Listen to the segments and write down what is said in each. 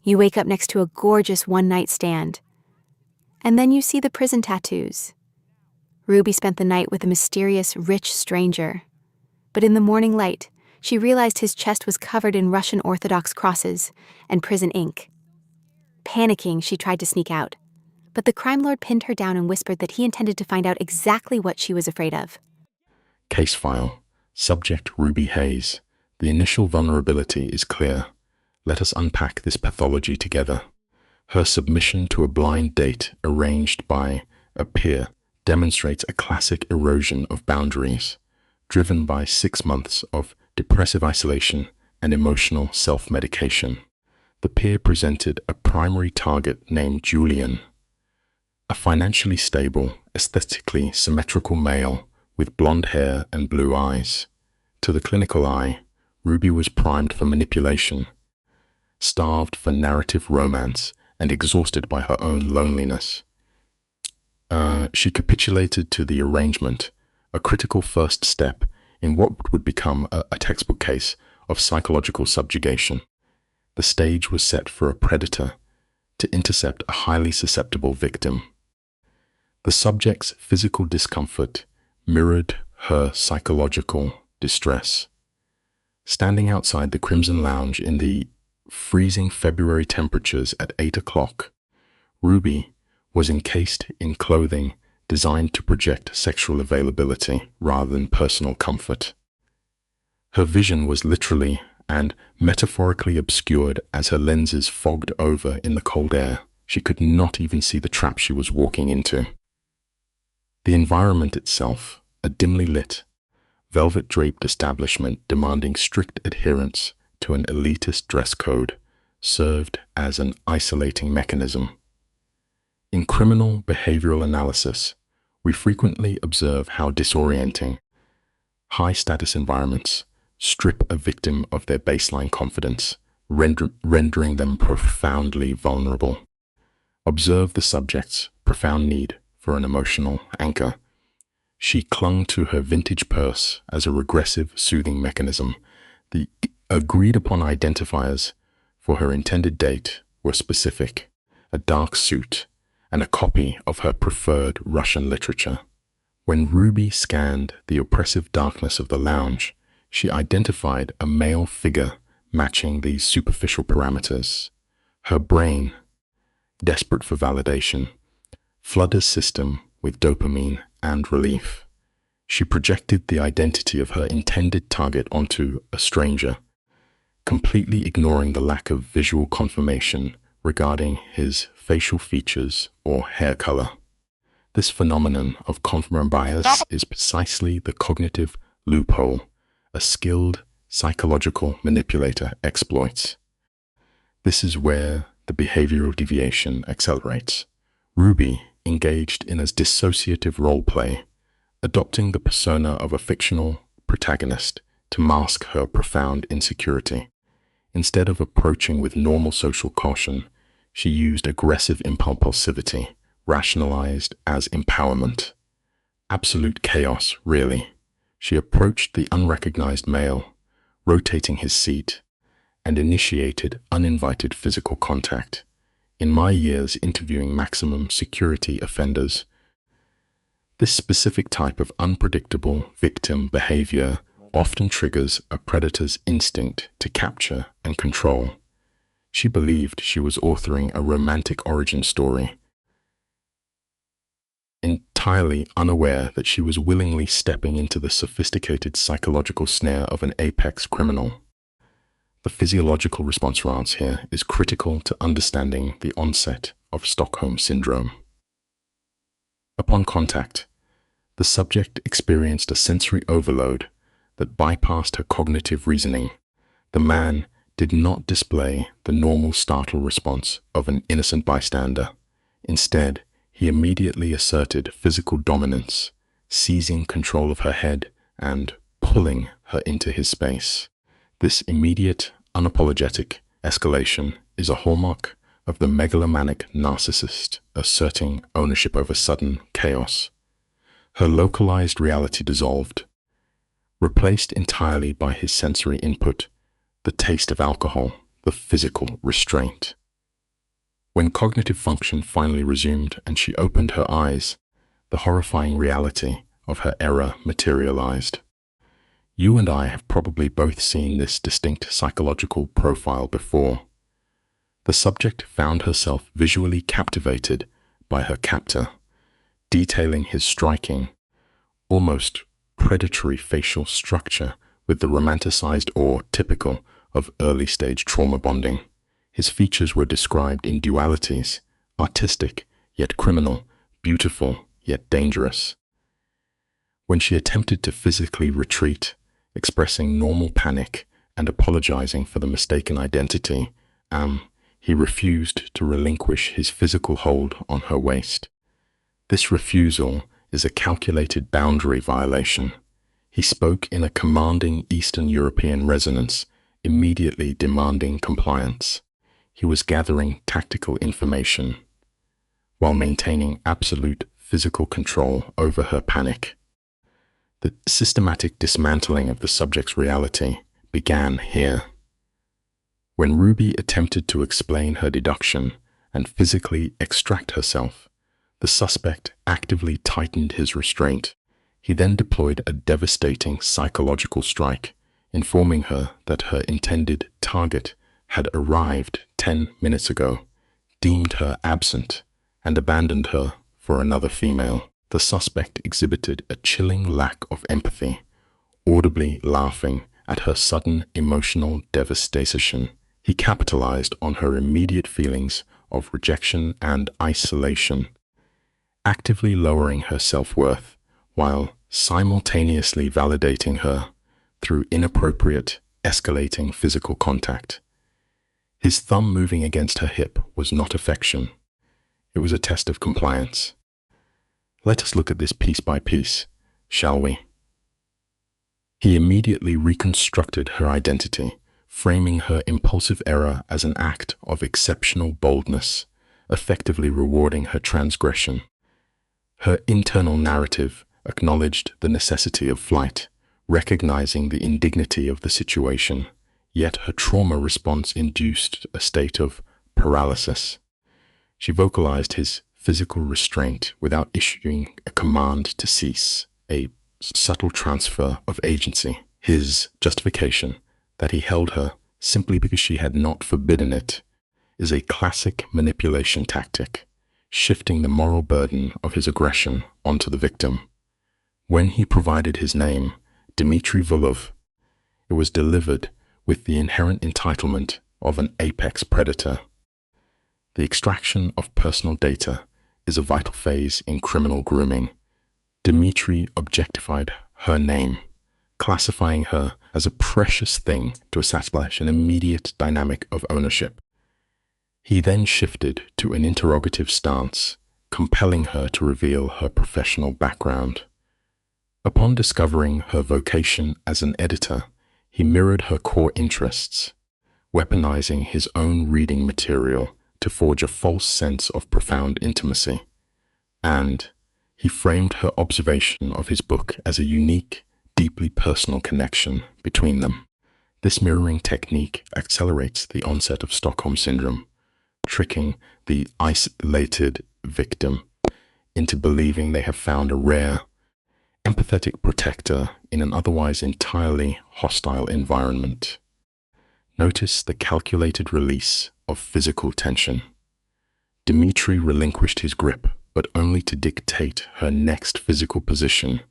You wake up next to a gorgeous one-night stand. And then you see the prison tattoos. Ruby spent the night with a mysterious, rich stranger. But in the morning light, she realized his chest was covered in Russian Orthodox crosses and prison ink. Panicking, she tried to sneak out. But the crime lord pinned her down and whispered that he intended to find out exactly what she was afraid of. Case file. Subject Ruby Hayes. The initial vulnerability is clear. Let us unpack this pathology together. Her submission to a blind date arranged by a peer demonstrates a classic erosion of boundaries, driven by 6 months of depressive isolation and emotional self-medication. The peer presented a primary target named Julian, a financially stable, aesthetically symmetrical male with blonde hair and blue eyes. To the clinical eye, Ruby was primed for manipulation, starved for narrative romance, and exhausted by her own loneliness. She capitulated to the arrangement, a critical first step in what would become a textbook case of psychological subjugation. The stage was set for a predator to intercept a highly susceptible victim. The subject's physical discomfort mirrored her psychological distress. Standing outside the Crimson Lounge in the freezing February temperatures at 8 o'clock, Ruby was encased in clothing designed to project sexual availability rather than personal comfort. Her vision was literally and metaphorically obscured as her lenses fogged over in the cold air. She could not even see the trap she was walking into. The environment itself, a dimly lit, velvet-draped establishment demanding strict adherence to an elitist dress code, served as an isolating mechanism. In criminal behavioral analysis, we frequently observe how disorienting high-status environments strip a victim of their baseline confidence, rendering them profoundly vulnerable. Observe the subject's profound need for an emotional anchor. She clung to her vintage purse as a regressive soothing mechanism. The agreed-upon identifiers for her intended date were specific: a dark suit and a copy of her preferred Russian literature. When Ruby scanned the oppressive darkness of the lounge, she identified a male figure matching these superficial parameters. Her brain, desperate for validation, flooded her system with dopamine and relief. She projected the identity of her intended target onto a stranger, completely ignoring the lack of visual confirmation regarding his facial features or hair color. This phenomenon of confirmation bias is precisely the cognitive loophole a skilled psychological manipulator exploits. This is where the behavioral deviation accelerates. Ruby engaged in a dissociative role play, adopting the persona of a fictional protagonist to mask her profound insecurity. Instead of approaching with normal social caution, she used aggressive impulsivity, rationalized as empowerment. Absolute chaos, really. She approached the unrecognized male, rotating his seat, and initiated uninvited physical contact. In my years interviewing maximum security offenders, this specific type of unpredictable victim behavior often triggers a predator's instinct to capture and control. She believed she was authoring a romantic origin story, entirely unaware that she was willingly stepping into the sophisticated psychological snare of an apex criminal. The physiological response here is critical to understanding the onset of Stockholm Syndrome. Upon contact, the subject experienced a sensory overload that bypassed her cognitive reasoning. The man did not display the normal startle response of an innocent bystander. Instead, he immediately asserted physical dominance, seizing control of her head and pulling her into his space. This immediate, unapologetic escalation is a hallmark of the megalomaniac narcissist asserting ownership over sudden chaos. Her localized reality dissolved, replaced entirely by his sensory input, the taste of alcohol, the physical restraint. When cognitive function finally resumed and she opened her eyes, the horrifying reality of her error materialized. You and I have probably both seen this distinct psychological profile before. The subject found herself visually captivated by her captor, detailing his striking, almost predatory facial structure with the romanticized awe typical of early-stage trauma bonding. His features were described in dualities, artistic yet criminal, beautiful yet dangerous. When she attempted to physically retreat, expressing normal panic and apologizing for the mistaken identity, he refused to relinquish his physical hold on her waist. This refusal is a calculated boundary violation. He spoke in a commanding Eastern European resonance, immediately demanding compliance. He was gathering tactical information while maintaining absolute physical control over her panic. The systematic dismantling of the subject's reality began here. When Ruby attempted to explain her deduction and physically extract herself, the suspect actively tightened his restraint. He then deployed a devastating psychological strike, informing her that her intended target had arrived 10 minutes ago, deemed her absent, and abandoned her for another female. The suspect exhibited a chilling lack of empathy, audibly laughing at her sudden emotional devastation. He capitalized on her immediate feelings of rejection and isolation, actively lowering her self-worth while simultaneously validating her through inappropriate, escalating physical contact. His thumb moving against her hip was not affection. It was a test of compliance. Let us look at this piece by piece, shall we? He immediately reconstructed her identity, framing her impulsive error as an act of exceptional boldness, effectively rewarding her transgression. Her internal narrative acknowledged the necessity of flight, recognizing the indignity of the situation, yet her trauma response induced a state of paralysis. She vocalized his physical restraint without issuing a command to cease, a subtle transfer of agency. His justification that he held her simply because she had not forbidden it is a classic manipulation tactic, shifting the moral burden of his aggression onto the victim. When he provided his name, Dmitry Volov, it was delivered with the inherent entitlement of an apex predator. The extraction of personal data is a vital phase in criminal grooming. Dmitry objectified her name, classifying her as a precious thing to establish an immediate dynamic of ownership. He then shifted to an interrogative stance, compelling her to reveal her professional background. Upon discovering her vocation as an editor, he mirrored her core interests, weaponizing his own reading material to forge a false sense of profound intimacy. And he framed her observation of his book as a unique, deeply personal connection between them. This mirroring technique accelerates the onset of Stockholm Syndrome, tricking the isolated victim into believing they have found a rare, empathetic protector in an otherwise entirely hostile environment. Notice the calculated release of physical tension. Dmitry relinquished his grip, but only to dictate her next physical position,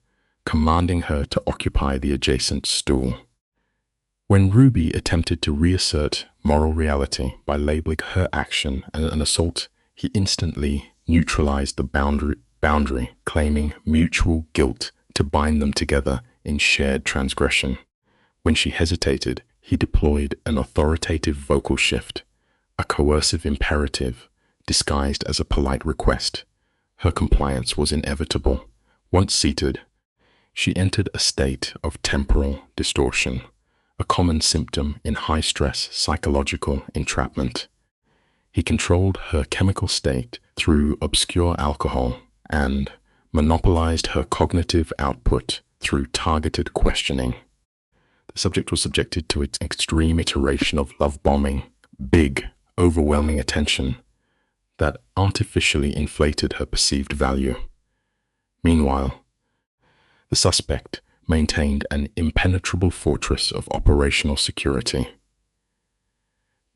commanding her to occupy the adjacent stool. When Ruby attempted to reassert moral reality by labeling her action as an assault, he instantly neutralized the boundary, claiming mutual guilt to bind them together in shared transgression. When she hesitated, he deployed an authoritative vocal shift, a coercive imperative disguised as a polite request. Her compliance was inevitable. Once seated, she entered a state of temporal distortion, a common symptom in high-stress psychological entrapment. He controlled her chemical state through obscure alcohol and monopolized her cognitive output through targeted questioning. The subject was subjected to its extreme iteration of love bombing, big, overwhelming attention, that artificially inflated her perceived value. Meanwhile, the suspect maintained an impenetrable fortress of operational security.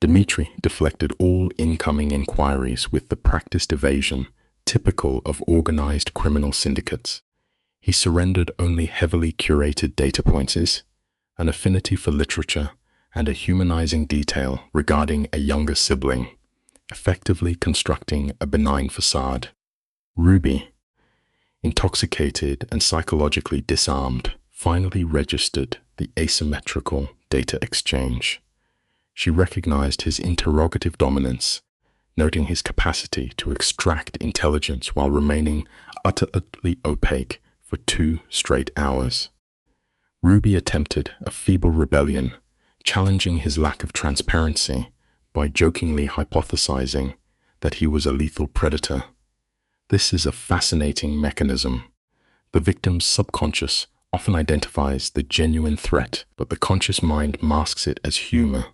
Dmitri deflected all incoming inquiries with the practiced evasion typical of organized criminal syndicates. He surrendered only heavily curated data points, an affinity for literature, and a humanizing detail regarding a younger sibling, effectively constructing a benign facade. Ruby, intoxicated and psychologically disarmed, finally registered the asymmetrical data exchange. She recognized his interrogative dominance, noting his capacity to extract intelligence while remaining utterly opaque for 2 straight hours. Ruby attempted a feeble rebellion, challenging his lack of transparency by jokingly hypothesizing that he was a lethal predator. This is a fascinating mechanism. The victim's subconscious often identifies the genuine threat, but the conscious mind masks it as humor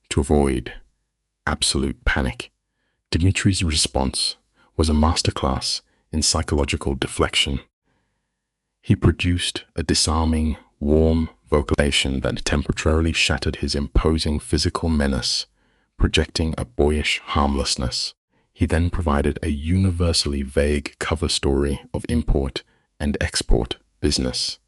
to avoid absolute panic. Dmitri's response was a masterclass in psychological deflection. He produced a disarming, warm vocalization that temporarily shattered his imposing physical menace, projecting a boyish harmlessness. He then provided a universally vague cover story of import and export business.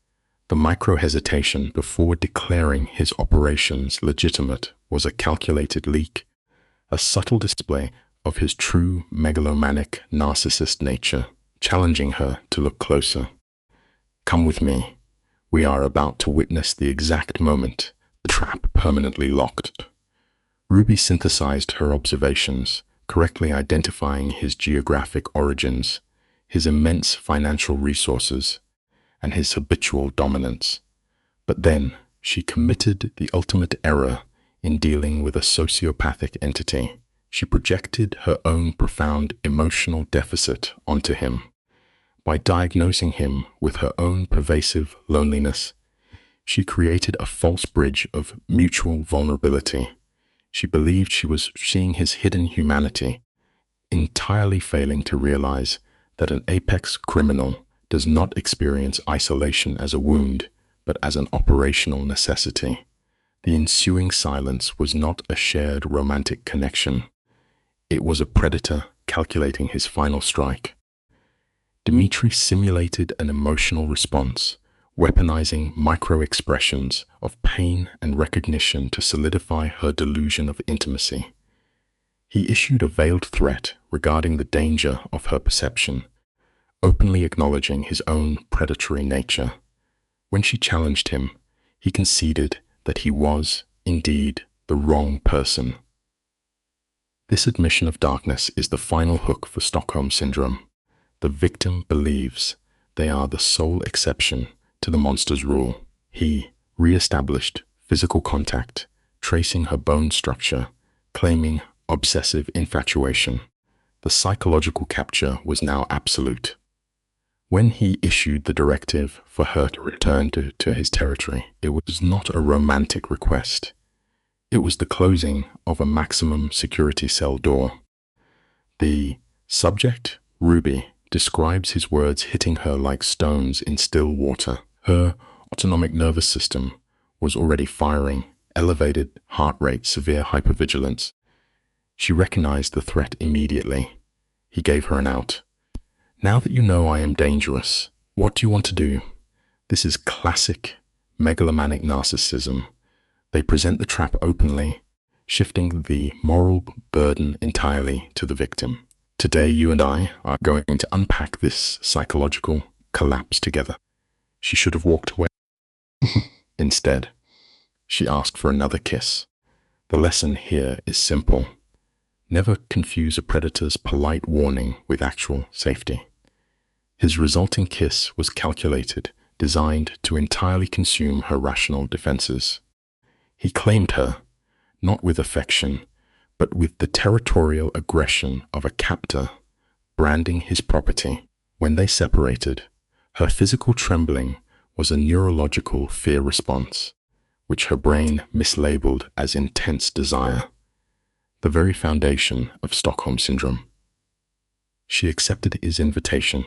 The micro-hesitation before declaring his operations legitimate was a calculated leak, a subtle display of his true megalomaniac narcissist nature, challenging her to look closer. Come with me. We are about to witness the exact moment the trap permanently locked. Ruby synthesized her observations, correctly identifying his geographic origins, his immense financial resources, and his habitual dominance. But then she committed the ultimate error in dealing with a sociopathic entity. She projected her own profound emotional deficit onto him. By diagnosing him with her own pervasive loneliness, she created a false bridge of mutual vulnerability. She believed she was seeing his hidden humanity, entirely failing to realize that an apex criminal does not experience isolation as a wound, but as an operational necessity. The ensuing silence was not a shared romantic connection. It was a predator calculating his final strike. Dmitri simulated an emotional response, weaponizing micro-expressions of pain and recognition to solidify her delusion of intimacy. He issued a veiled threat regarding the danger of her perception, openly acknowledging his own predatory nature. When she challenged him, he conceded that he was, indeed, the wrong person. This admission of darkness is the final hook for Stockholm Syndrome. The victim believes they are the sole exception to the monster's rule. He re-established physical contact, tracing her bone structure, claiming obsessive infatuation. The psychological capture was now absolute. When he issued the directive for her to return to his territory, it was not a romantic request. It was the closing of a maximum security cell door. The subject, Ruby, describes his words hitting her like stones in still water. Her autonomic nervous system was already firing, elevated heart rate, severe hypervigilance. She recognized the threat immediately. He gave her an out. Now that you know I am dangerous, what do you want to do? This is classic megalomaniac narcissism. They present the trap openly, shifting the moral burden entirely to the victim. Today, you and I are going to unpack this psychological collapse together. She should have walked away. Instead, she asked for another kiss. The lesson here is simple. Never confuse a predator's polite warning with actual safety. His resulting kiss was calculated, designed to entirely consume her rational defenses. He claimed her, not with affection, but with the territorial aggression of a captor, branding his property. When they separated, her physical trembling was a neurological fear response, which her brain mislabeled as intense desire, the very foundation of Stockholm Syndrome. She accepted his invitation.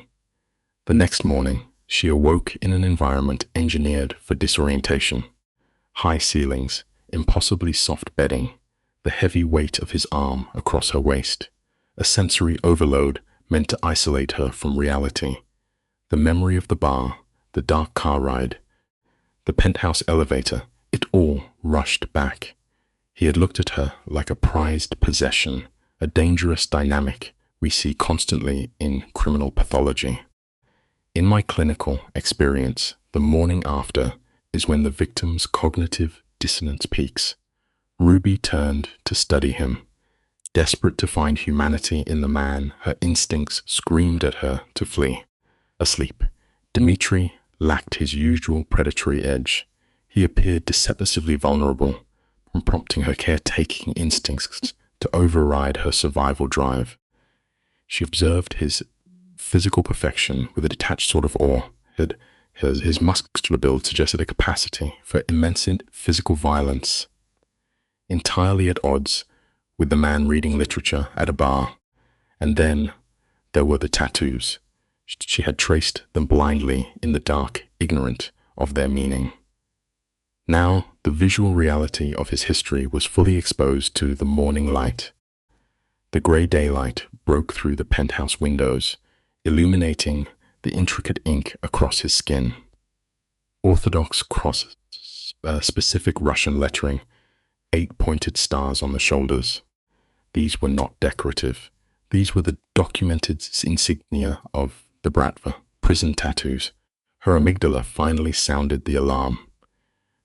The next morning, she awoke in an environment engineered for disorientation. High ceilings, impossibly soft bedding, the heavy weight of his arm across her waist, a sensory overload meant to isolate her from reality. The memory of the bar, the dark car ride, the penthouse elevator, it all rushed back. He had looked at her like a prized possession, a dangerous dynamic we see constantly in criminal pathology. In my clinical experience, the morning after is when the victim's cognitive dissonance peaks. Ruby turned to study him. Desperate to find humanity in the man, her instincts screamed at her to flee. Asleep, Dmitri lacked his usual predatory edge. He appeared deceptively vulnerable, prompting her caretaking instincts to override her survival drive. She observed his physical perfection with a detached sort of awe. His muscular build suggested a capacity for immense physical violence, entirely at odds with the man reading literature at a bar. And then there were the tattoos. She had traced them blindly in the dark, ignorant of their meaning. Now the visual reality of his history was fully exposed to the morning light. The grey daylight broke through the penthouse windows, illuminating the intricate ink across his skin. Orthodox cross, specific Russian lettering, 8 pointed stars on the shoulders. These were not decorative. These were the documented insignia of the Bratva, prison tattoos. Her amygdala finally sounded the alarm.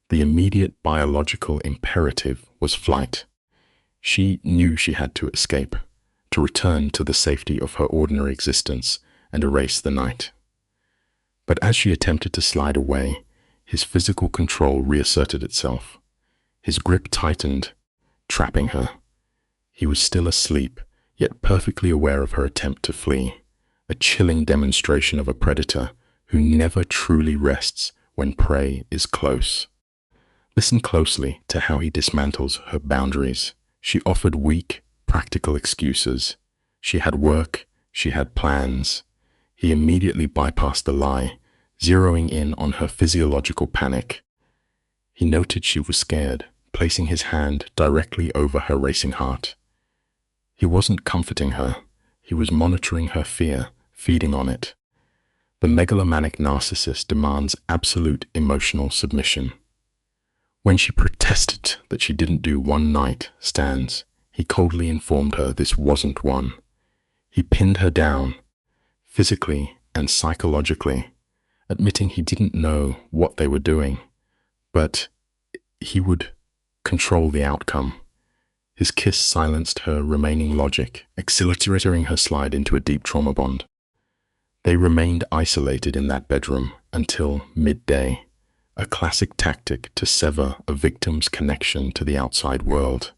The immediate biological imperative was flight. She knew she had to escape, to return to the safety of her ordinary existence and erase the night. But as she attempted to slide away, his physical control reasserted itself. His grip tightened, trapping her. He was still asleep, yet perfectly aware of her attempt to flee, a chilling demonstration of a predator who never truly rests when prey is close. Listen closely to how he dismantles her boundaries. She offered weak, practical excuses. She had work, she had plans. He immediately bypassed the lie, zeroing in on her physiological panic. He noted she was scared, placing his hand directly over her racing heart. He wasn't comforting her. He was monitoring her fear, feeding on it. The megalomaniac narcissist demands absolute emotional submission. When she protested that she didn't do one-night stands, he coldly informed her this wasn't one. He pinned her down, physically and psychologically, admitting he didn't know what they were doing, but he would control the outcome. His kiss silenced her remaining logic, accelerating her slide into a deep trauma bond. They remained isolated in that bedroom until midday, a classic tactic to sever a victim's connection to the outside world.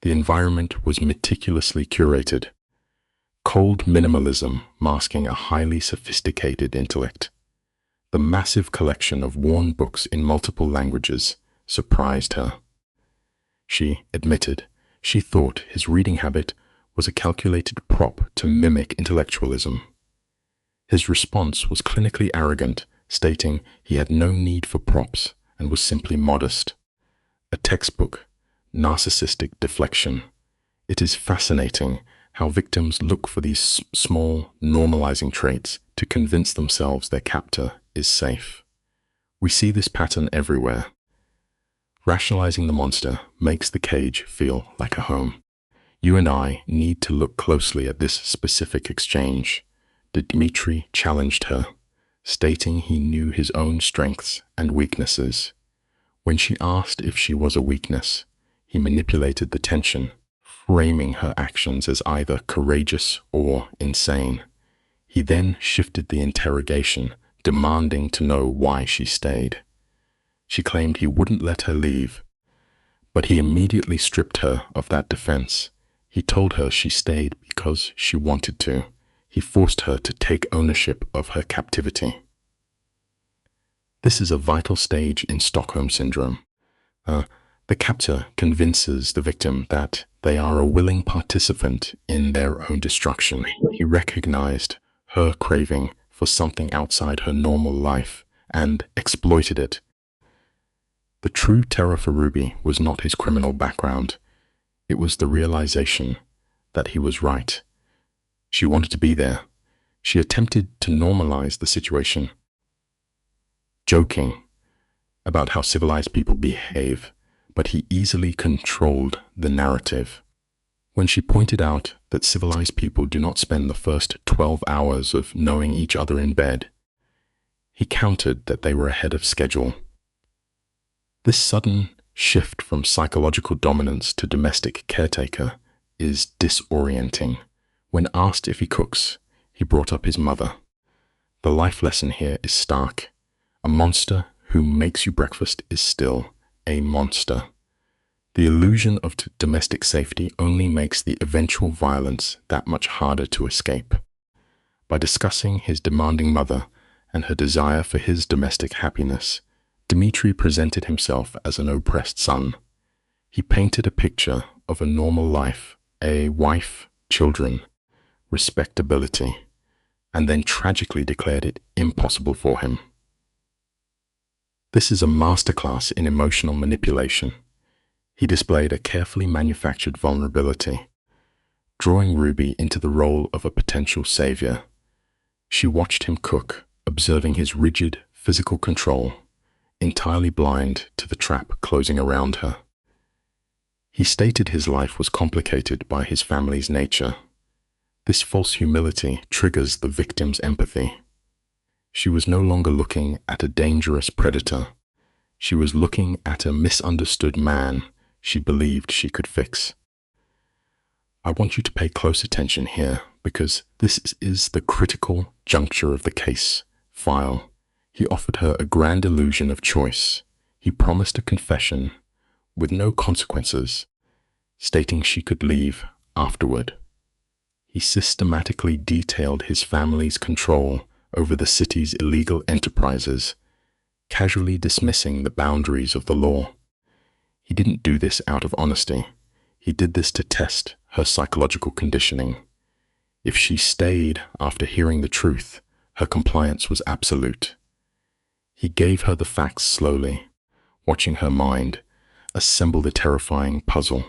The environment was meticulously curated, cold minimalism masking a highly sophisticated intellect. The massive collection of worn books in multiple languages surprised her. She admitted she thought his reading habit was a calculated prop to mimic intellectualism. His response was clinically arrogant, stating he had no need for props and was simply modest. A textbook, narcissistic deflection. It is fascinating how victims look for these small, normalizing traits to convince themselves their captor is safe. We see this pattern everywhere. Rationalizing the monster makes the cage feel like a home. You and I need to look closely at this specific exchange. Dmitri challenged her, stating he knew his own strengths and weaknesses. When she asked if she was a weakness, he manipulated the tension, framing her actions as either courageous or insane. He then shifted the interrogation, demanding to know why she stayed. She claimed he wouldn't let her leave, but he immediately stripped her of that defense. He told her she stayed because she wanted to. He forced her to take ownership of her captivity. This is a vital stage in Stockholm Syndrome. The The captor convinces the victim that they are a willing participant in their own destruction. He recognized her craving for something outside her normal life and exploited it. The true terror for Ruby was not his criminal background. It was the realization that he was right. She wanted to be there. She attempted to normalize the situation, joking about how civilized people behave, but he easily controlled the narrative. When she pointed out that civilized people do not spend the first 12 hours of knowing each other in bed, he countered that they were ahead of schedule. This sudden shift from psychological dominance to domestic caretaker is disorienting. When asked if he cooks, he brought up his mother. The life lesson here is stark. A monster who makes you breakfast is still a monster. The illusion of domestic safety only makes the eventual violence that much harder to escape. By discussing his demanding mother and her desire for his domestic happiness, Dmitri presented himself as an oppressed son. He painted a picture of a normal life, a wife, children, respectability, and then tragically declared it impossible for him. This is a masterclass in emotional manipulation. He displayed a carefully manufactured vulnerability, drawing Ruby into the role of a potential savior. She watched him cook, observing his rigid physical control, entirely blind to the trap closing around her. He stated his life was complicated by his family's nature. This false humility triggers the victim's empathy. She was no longer looking at a dangerous predator. She was looking at a misunderstood man she believed she could fix. I want you to pay close attention here because this is the critical juncture of the case file. He offered her a grand illusion of choice. He promised a confession with no consequences, stating she could leave afterward. He systematically detailed his family's control over the city's illegal enterprises, casually dismissing the boundaries of the law. He didn't do this out of honesty. He did this to test her psychological conditioning. If she stayed after hearing the truth, her compliance was absolute. He gave her the facts slowly, watching her mind assemble the terrifying puzzle.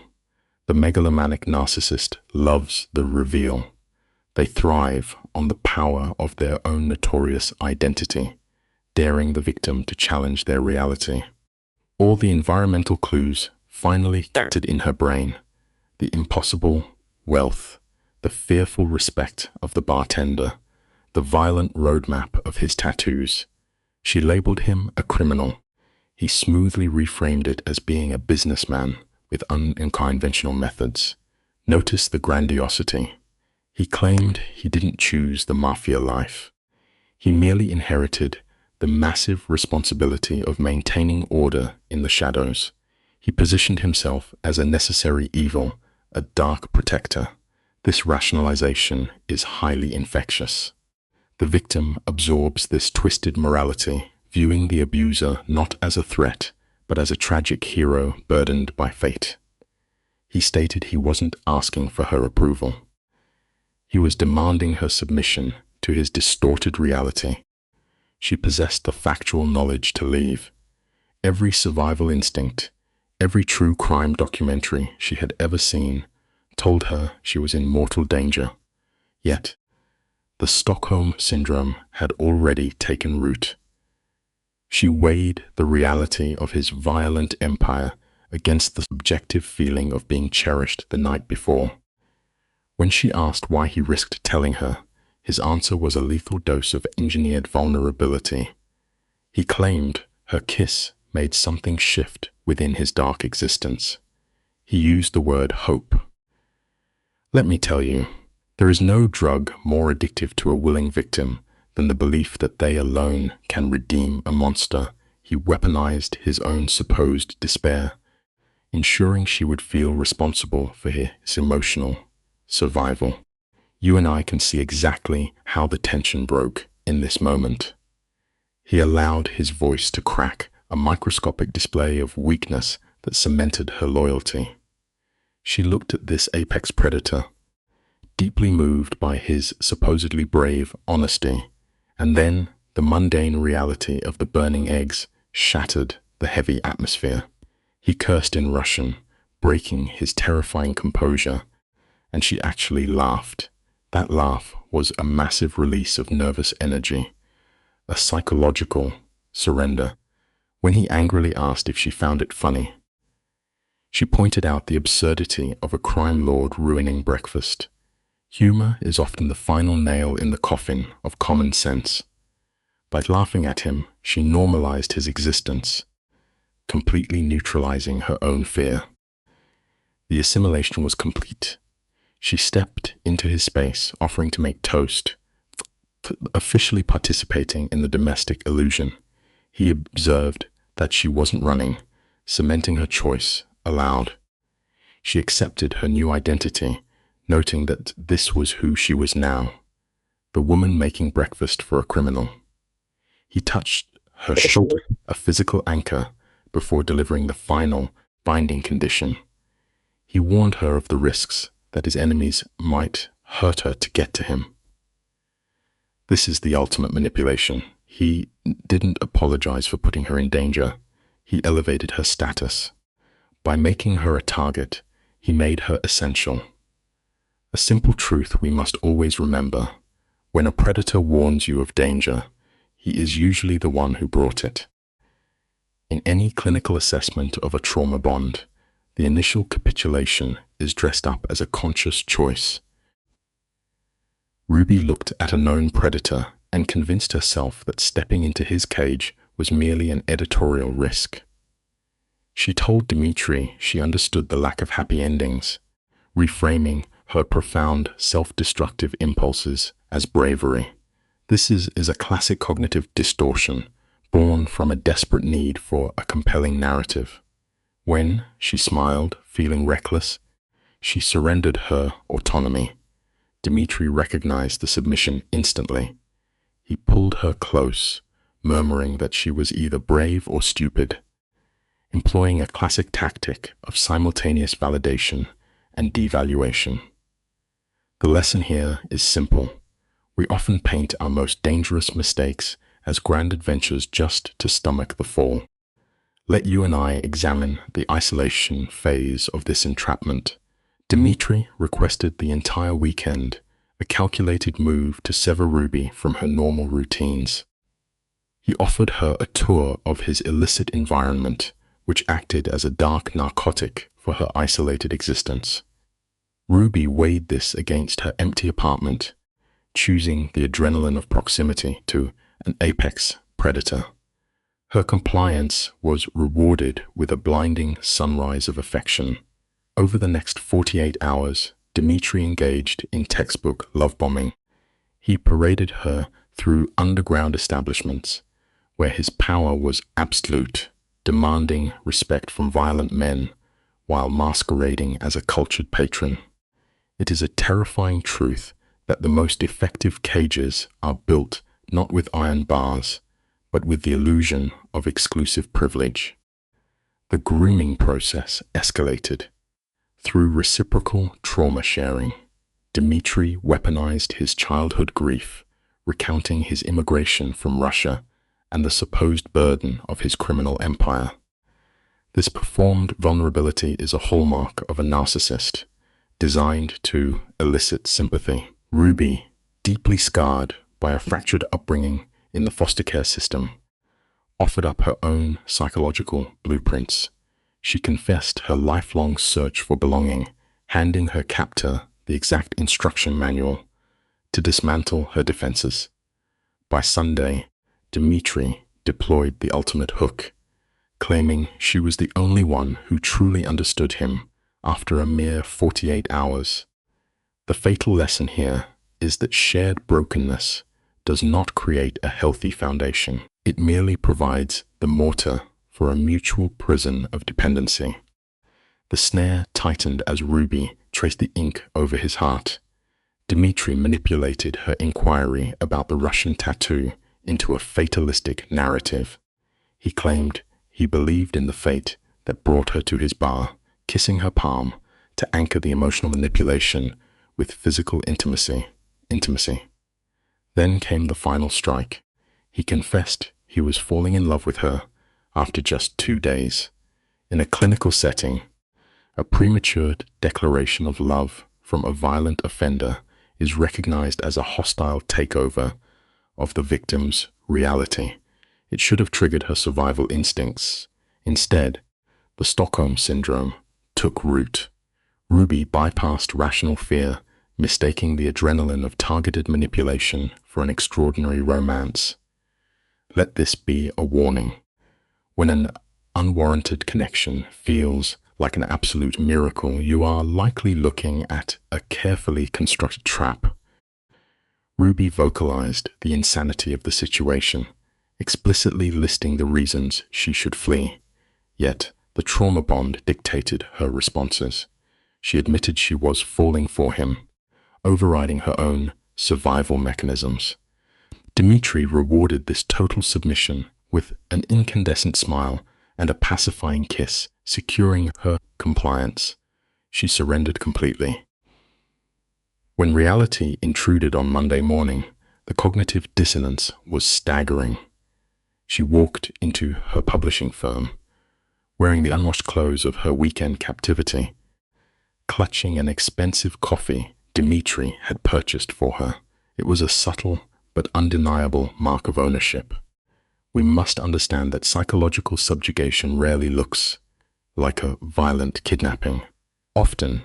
The megalomaniac narcissist loves the reveal. They thrive on the power of their own notorious identity, daring the victim to challenge their reality. All the environmental clues finally captured in her brain: the impossible wealth, the fearful respect of the bartender, the violent roadmap of his tattoos. She labeled him a criminal. He smoothly reframed it as being a businessman with unconventional methods. Notice the grandiosity. He claimed he didn't choose the Mafia life. He merely inherited the massive responsibility of maintaining order in the shadows. He positioned himself as a necessary evil, a dark protector. This rationalization is highly infectious. The victim absorbs this twisted morality, viewing the abuser not as a threat, but as a tragic hero burdened by fate. He stated he wasn't asking for her approval. He was demanding her submission to his distorted reality. She possessed the factual knowledge to leave. Every survival instinct, every true crime documentary she had ever seen told her she was in mortal danger. Yet, the Stockholm Syndrome had already taken root. She weighed the reality of his violent empire against the subjective feeling of being cherished the night before. When she asked why he risked telling her, his answer was a lethal dose of engineered vulnerability. He claimed her kiss made something shift within his dark existence. He used the word hope. Let me tell you, there is no drug more addictive to a willing victim than the belief that they alone can redeem a monster. He weaponized his own supposed despair, ensuring she would feel responsible for his emotional survival. You and I can see exactly how the tension broke in this moment. He allowed his voice to crack, a microscopic display of weakness that cemented her loyalty. She looked at this apex predator, deeply moved by his supposedly brave honesty, and then the mundane reality of the burning eggs shattered the heavy atmosphere. He cursed in Russian, breaking his terrifying composure, and she actually laughed. That laugh was a massive release of nervous energy, a psychological surrender. When he angrily asked if she found it funny, she pointed out the absurdity of a crime lord ruining breakfast. Humor is often the final nail in the coffin of common sense. By laughing at him, she normalized his existence, completely neutralizing her own fear. The assimilation was complete. She stepped into his space, offering to make toast, officially participating in the domestic illusion. He observed that she wasn't running, cementing her choice aloud. She accepted her new identity, noting that this was who she was now, the woman making breakfast for a criminal. He touched her shoulder, a physical anchor, before delivering the final binding condition. He warned her of the risks that his enemies might hurt her to get to him. This is the ultimate manipulation. He didn't apologize for putting her in danger. He elevated her status. By making her a target, he made her essential. A simple truth we must always remember: when a predator warns you of danger, he is usually the one who brought it. In any clinical assessment of a trauma bond, the initial capitulation is dressed up as a conscious choice. Ruby looked at a known predator and convinced herself that stepping into his cage was merely an editorial risk. She told Dmitri she understood the lack of happy endings, reframing her profound self-destructive impulses as bravery. This is a classic cognitive distortion, born from a desperate need for a compelling narrative. When she smiled, feeling reckless, she surrendered her autonomy. Dmitri recognized the submission instantly. He pulled her close, murmuring that she was either brave or stupid, employing a classic tactic of simultaneous validation and devaluation. The lesson here is simple. We often paint our most dangerous mistakes as grand adventures just to stomach the fall. Let you and I examine the isolation phase of this entrapment. Dmitri requested the entire weekend, a calculated move to sever Ruby from her normal routines. He offered her a tour of his illicit environment, which acted as a dark narcotic for her isolated existence. Ruby weighed this against her empty apartment, choosing the adrenaline of proximity to an apex predator. Her compliance was rewarded with a blinding sunrise of affection. Over the next 48 hours, Dmitri engaged in textbook love bombing. He paraded her through underground establishments, where his power was absolute, demanding respect from violent men while masquerading as a cultured patron. It is a terrifying truth that the most effective cages are built not with iron bars, but with the illusion of exclusive privilege. The grooming process escalated. Through reciprocal trauma sharing, Dmitri weaponized his childhood grief, recounting his immigration from Russia and the supposed burden of his criminal empire. This performed vulnerability is a hallmark of a narcissist, designed to elicit sympathy. Ruby, deeply scarred by a fractured upbringing in the foster care system, offered up her own psychological blueprints. She confessed her lifelong search for belonging, handing her captor the exact instruction manual to dismantle her defenses. By Sunday, Dmitri deployed the ultimate hook, claiming she was the only one who truly understood him after a mere 48 hours. The fatal lesson here is that shared brokenness does not create a healthy foundation. It merely provides the mortar for a mutual prison of dependency. The snare tightened as Ruby traced the ink over his heart. Dmitri manipulated her inquiry about the Russian tattoo into a fatalistic narrative. He claimed he believed in the fate that brought her to his bar, kissing her palm to anchor the emotional manipulation with physical intimacy. Then came the final strike. He confessed he was falling in love with her after just 2 days. In a clinical setting, a premature declaration of love from a violent offender is recognized as a hostile takeover of the victim's reality. It should have triggered her survival instincts. Instead, the Stockholm Syndrome took root. Ruby bypassed rational fear, mistaking the adrenaline of targeted manipulation for an extraordinary romance. Let this be a warning. When an unwarranted connection feels like an absolute miracle, you are likely looking at a carefully constructed trap. Ruby vocalized the insanity of the situation, explicitly listing the reasons she should flee. Yet, the trauma bond dictated her responses. She admitted she was falling for him, overriding her own survival mechanisms. Dmitri rewarded this total submission with an incandescent smile and a pacifying kiss, securing her compliance. She surrendered completely. When reality intruded on Monday morning, the cognitive dissonance was staggering. She walked into her publishing firm, wearing the unwashed clothes of her weekend captivity, clutching an expensive coffee Dmitri had purchased for her. It was a subtle but undeniable mark of ownership. We must understand that psychological subjugation rarely looks like a violent kidnapping. Often,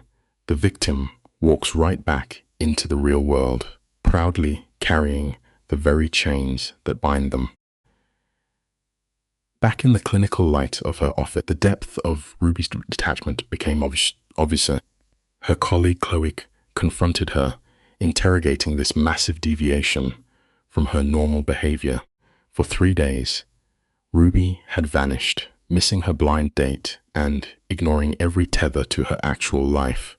the victim walks right back into the real world, proudly carrying the very chains that bind them. Back in the clinical light of her office, the depth of Ruby's detachment became obvious. Her colleague Chloe confronted her, interrogating this massive deviation from her normal behavior. For 3 days, Ruby had vanished, missing her blind date and ignoring every tether to her actual life.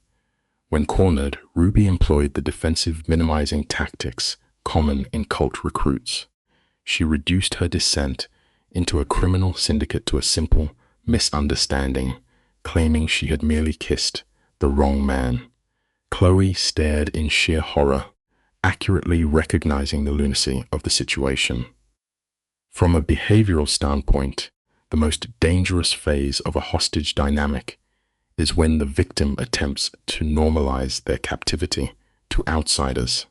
When cornered, Ruby employed the defensive minimizing tactics common in cult recruits. She reduced her dissent into a criminal syndicate to a simple misunderstanding, claiming she had merely kissed the wrong man. Chloe stared in sheer horror, accurately recognizing the lunacy of the situation. From a behavioral standpoint, the most dangerous phase of a hostage dynamic is when the victim attempts to normalize their captivity to outsiders.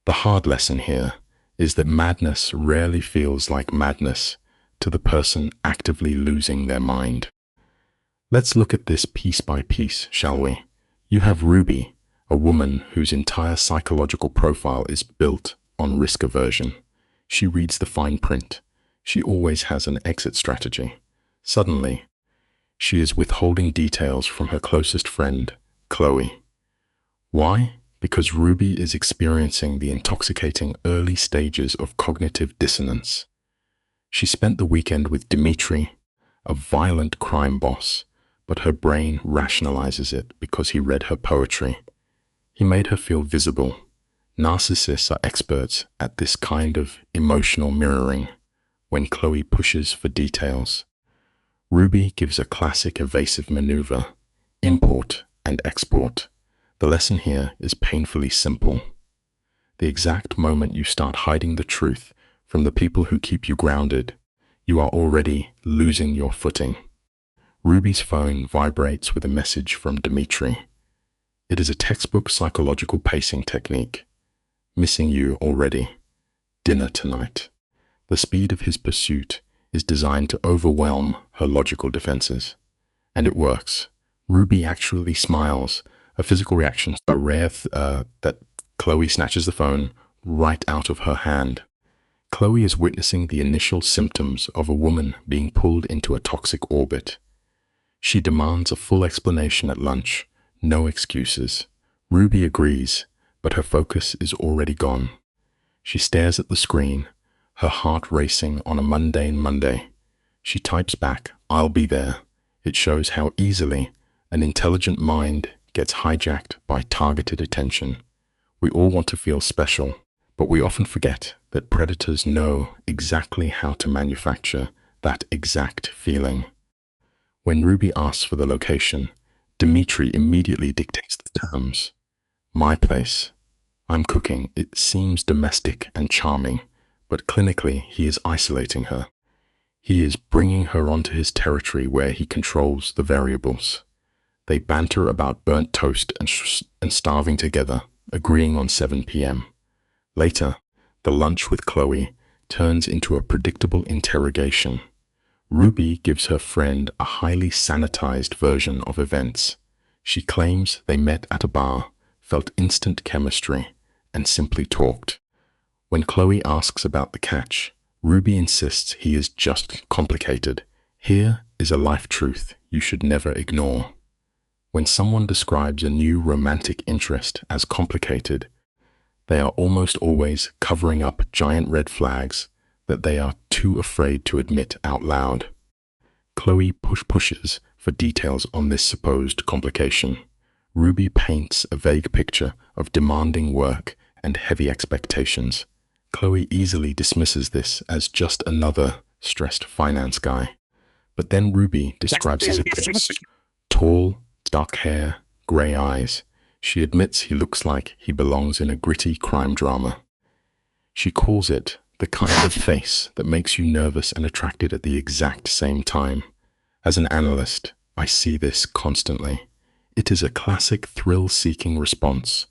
The hard lesson here is that madness rarely feels like madness to the person actively losing their mind. Let's look at this piece by piece, shall we? You have Ruby, a woman whose entire psychological profile is built on risk aversion. She reads the fine print. She always has an exit strategy. Suddenly, she is withholding details from her closest friend, Chloe. Why? Because Ruby is experiencing the intoxicating early stages of cognitive dissonance. She spent the weekend with Dmitri, a violent crime boss, but her brain rationalizes it because he read her poetry. He made her feel visible. Narcissists are experts at this kind of emotional mirroring. When Chloe pushes for details, Ruby gives a classic evasive maneuver: import and export. The lesson here is painfully simple. The exact moment you start hiding the truth from the people who keep you grounded, you are already losing your footing. Ruby's phone vibrates with a message from Dmitri. It is a textbook psychological pacing technique. Missing you already. Dinner tonight. The speed of his pursuit is designed to overwhelm her logical defenses. And it works. Ruby actually smiles, a physical reaction so rare that Chloe snatches the phone right out of her hand. Chloe is witnessing the initial symptoms of a woman being pulled into a toxic orbit. She demands a full explanation at lunch, no excuses. Ruby agrees, but her focus is already gone. She stares at the screen, her heart racing on a mundane Monday. She types back, "I'll be there." It shows how easily an intelligent mind gets hijacked by targeted attention. We all want to feel special, but we often forget that predators know exactly how to manufacture that exact feeling. When Ruby asks for the location, Dmitri immediately dictates the terms. My place. I'm cooking. It seems domestic and charming, but clinically he is isolating her. He is bringing her onto his territory where he controls the variables. They banter about burnt toast and starving together, agreeing on 7 p.m. Later, the lunch with Chloe turns into a predictable interrogation. Ruby gives her friend a highly sanitized version of events. She claims they met at a bar, felt instant chemistry, and simply talked. When Chloe asks about the catch, Ruby insists he is just complicated. Here is a life truth you should never ignore. When someone describes a new romantic interest as complicated, they are almost always covering up giant red flags that they are too afraid to admit out loud. Chloe pushes for details on this supposed complication. Ruby paints a vague picture of demanding work and heavy expectations. Chloe easily dismisses this as just another stressed finance guy. But then Ruby describes his appearance. Tall, dark hair, grey eyes. She admits he looks like he belongs in a gritty crime drama. She calls it the kind of face that makes you nervous and attracted at the exact same time. As an analyst, I see this constantly. It is a classic thrill-seeking response,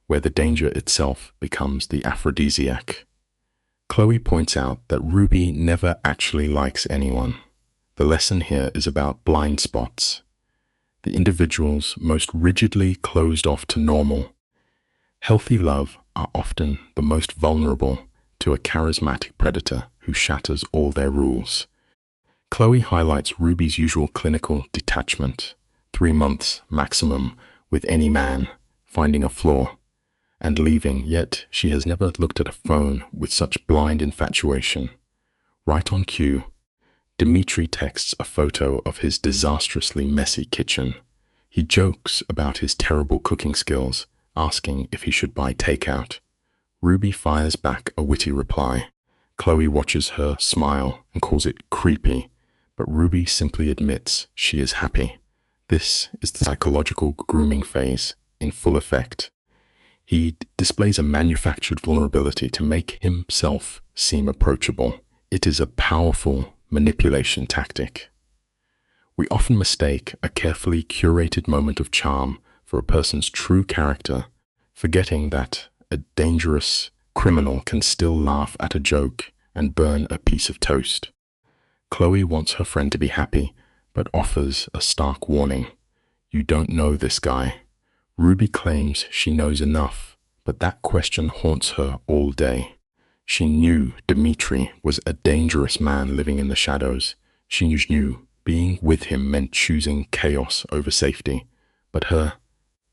where the danger itself becomes the aphrodisiac. Chloe points out that Ruby never actually likes anyone. The lesson here is about blind spots. The individuals most rigidly closed off to normal. Healthy love are often the most vulnerable to a charismatic predator who shatters all their rules. Chloe highlights Ruby's usual clinical detachment, 3 months maximum with any man, finding a flaw, and leaving, yet she has never looked at a phone with such blind infatuation. Right on cue, Dmitri texts a photo of his disastrously messy kitchen. He jokes about his terrible cooking skills, asking if he should buy takeout. Ruby fires back a witty reply. Chloe watches her smile and calls it creepy, but Ruby simply admits she is happy. This is the psychological grooming phase in full effect. He displays a manufactured vulnerability to make himself seem approachable. It is a powerful manipulation tactic. We often mistake a carefully curated moment of charm for a person's true character, forgetting that a dangerous criminal can still laugh at a joke and burn a piece of toast. Chloe wants her friend to be happy, but offers a stark warning. You don't know this guy. Ruby claims she knows enough, but that question haunts her all day. She knew Dmitri was a dangerous man living in the shadows. She knew being with him meant choosing chaos over safety, but her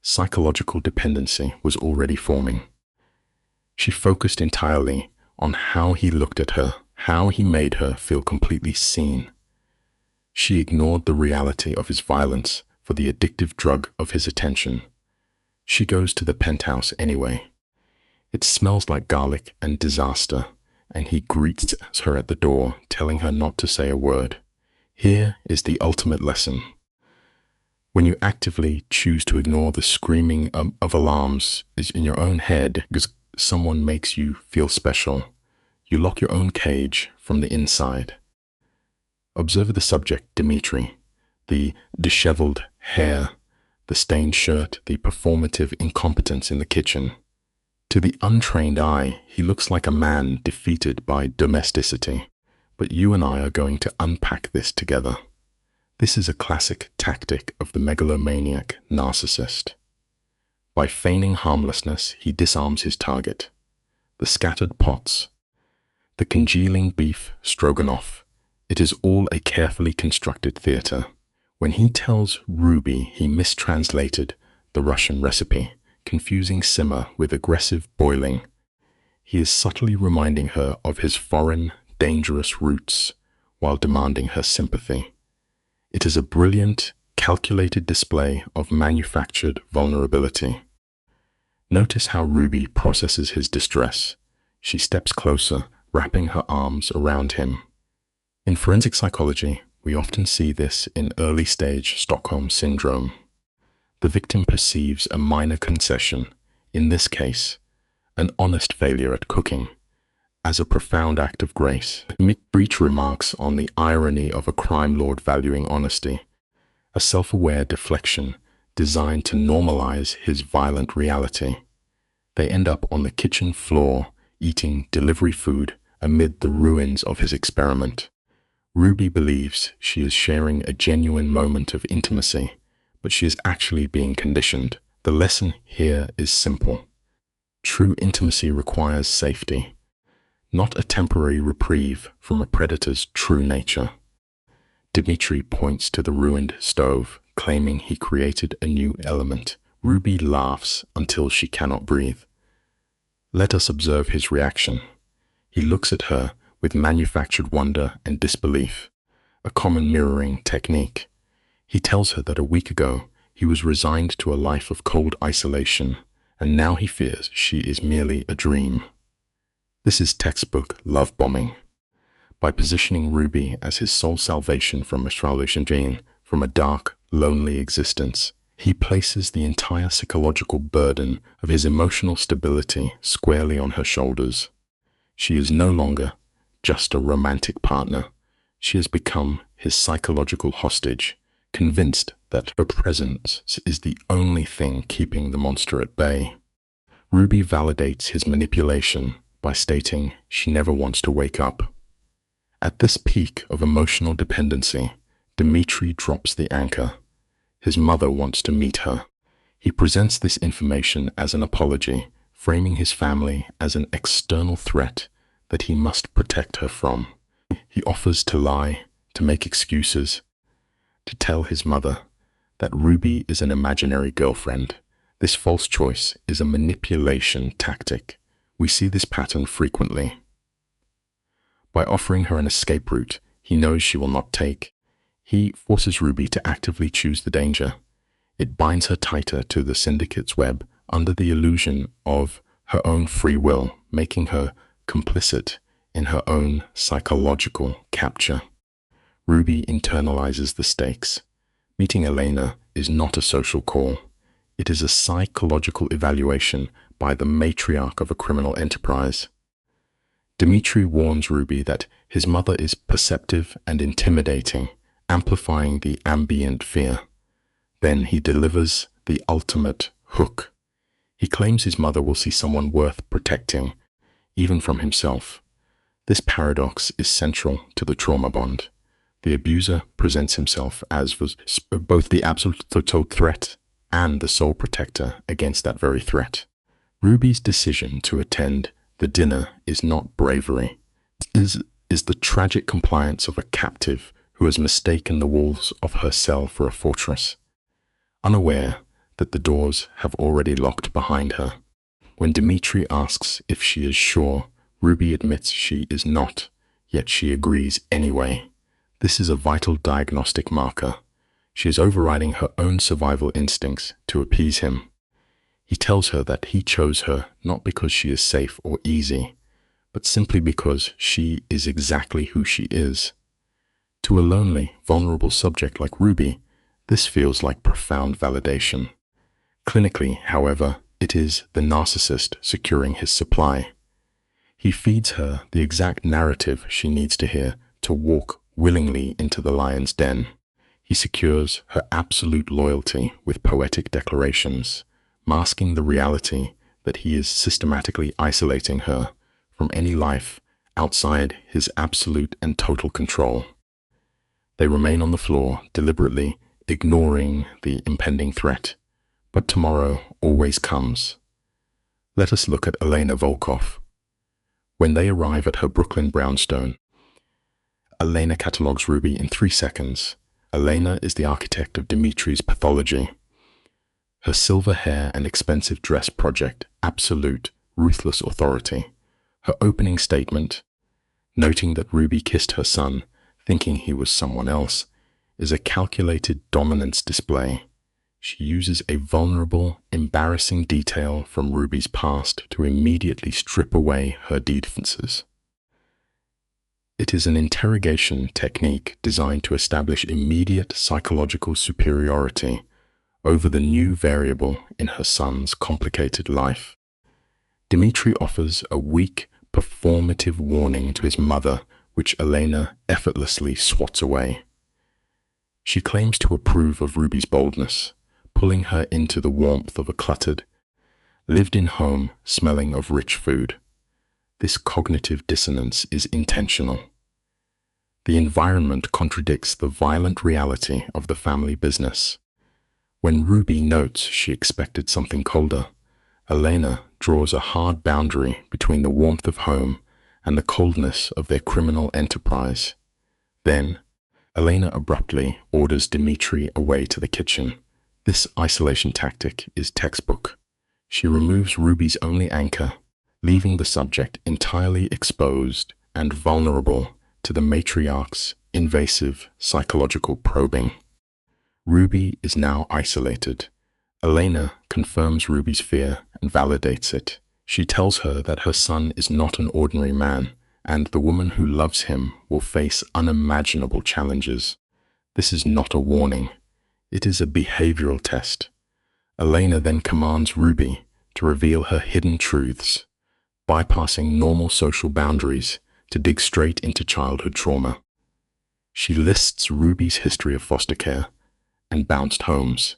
psychological dependency was already forming. She focused entirely on how he looked at her, how he made her feel completely seen. She ignored the reality of his violence for the addictive drug of his attention. She goes to the penthouse anyway. It smells like garlic and disaster, and he greets her at the door, telling her not to say a word. Here is the ultimate lesson. When you actively choose to ignore the screaming of alarms in your own head because someone makes you feel special, you lock your own cage from the inside. Observe the subject, Dmitri, the disheveled hair, the stained shirt, the performative incompetence in the kitchen. To the untrained eye, he looks like a man defeated by domesticity. But you and I are going to unpack this together. This is a classic tactic of the megalomaniac narcissist. By feigning harmlessness, he disarms his target. The scattered pots, the congealing beef stroganoff, it is all a carefully constructed theater. When he tells Ruby he mistranslated the Russian recipe, confusing simmer with aggressive boiling, he is subtly reminding her of his foreign, dangerous roots while demanding her sympathy. It is a brilliant, calculated display of manufactured vulnerability. Notice how Ruby processes his distress. She steps closer, wrapping her arms around him. In forensic psychology, We often see this in early-stage Stockholm syndrome. The victim perceives a minor concession, in this case, an honest failure at cooking, as a profound act of grace. Breach remarks on the irony of a crime lord valuing honesty, a self-aware deflection designed to normalize his violent reality. They end up on the kitchen floor eating delivery food amid the ruins of his experiment. Ruby believes she is sharing a genuine moment of intimacy, but she is actually being conditioned. The lesson here is simple. True intimacy requires safety, not a temporary reprieve from a predator's true nature. Dmitri points to the ruined stove, claiming he created a new element. Ruby laughs until she cannot breathe. Let us observe his reaction. He looks at her with manufactured wonder and disbelief, a common mirroring technique. He tells her that a week ago he was resigned to a life of cold isolation, and now he fears she is merely a dream. This is textbook love bombing. By positioning Ruby as his sole salvation from a dark, lonely existence, he places the entire psychological burden of his emotional stability squarely on her shoulders. She is no longer just a romantic partner. She has become his psychological hostage, convinced that her presence is the only thing keeping the monster at bay. Ruby validates his manipulation by stating she never wants to wake up. At this peak of emotional dependency, Dmitri drops the anchor. His mother wants to meet her. He presents this information as an apology, framing his family as an external threat that he must protect her from. He offers to lie, to make excuses, to tell his mother that Ruby is an imaginary girlfriend. This false choice is a manipulation tactic. We see this pattern frequently. By offering her an escape route he knows she will not take, he forces Ruby to actively choose the danger. It binds her tighter to the syndicate's web under the illusion of her own free will, making her complicit in her own psychological capture. Ruby internalizes the stakes. Meeting Elena is not a social call. It is a psychological evaluation by the matriarch of a criminal enterprise. Dmitri warns Ruby that his mother is perceptive and intimidating, amplifying the ambient fear. Then he delivers the ultimate hook. He claims his mother will see someone worth protecting, even from himself. This paradox is central to the trauma bond. The abuser presents himself as both the absolute threat and the sole protector against that very threat. Ruby's decision to attend the dinner is not bravery. It is the tragic compliance of a captive who has mistaken the walls of her cell for a fortress, unaware that the doors have already locked behind her. When Dmitri asks if she is sure, Ruby admits she is not, yet she agrees anyway. This is a vital diagnostic marker. She is overriding her own survival instincts to appease him. He tells her that he chose her not because she is safe or easy, but simply because she is exactly who she is. To a lonely, vulnerable subject like Ruby, this feels like profound validation. Clinically, however, it is the narcissist securing his supply. He feeds her the exact narrative she needs to hear to walk willingly into the lion's den. He secures her absolute loyalty with poetic declarations, masking the reality that he is systematically isolating her from any life outside his absolute and total control. They remain on the floor, deliberately ignoring the impending threat. But tomorrow always comes. Let us look at Elena Volkov. When they arrive at her Brooklyn brownstone, Elena catalogs Ruby in 3 seconds. Elena is the architect of Dmitri's pathology. Her silver hair and expensive dress project absolute, ruthless authority. Her opening statement, noting that Ruby kissed her son, thinking he was someone else, is a calculated dominance display. She uses a vulnerable, embarrassing detail from Ruby's past to immediately strip away her defenses. It is an interrogation technique designed to establish immediate psychological superiority over the new variable in her son's complicated life. Dmitri offers a weak, performative warning to his mother, which Elena effortlessly swats away. She claims to approve of Ruby's boldness, pulling her into the warmth of a cluttered, lived-in home smelling of rich food. This cognitive dissonance is intentional. The environment contradicts the violent reality of the family business. When Ruby notes she expected something colder, Elena draws a hard boundary between the warmth of home and the coldness of their criminal enterprise. Then, Elena abruptly orders Dmitri away to the kitchen. This isolation tactic is textbook. She removes Ruby's only anchor, leaving the subject entirely exposed and vulnerable to the matriarch's invasive psychological probing. Ruby is now isolated. Elena confirms Ruby's fear and validates it. She tells her that her son is not an ordinary man, and the woman who loves him will face unimaginable challenges. This is not a warning. It is a behavioral test. Elena then commands Ruby to reveal her hidden truths, bypassing normal social boundaries to dig straight into childhood trauma. She lists Ruby's history of foster care and bounced homes.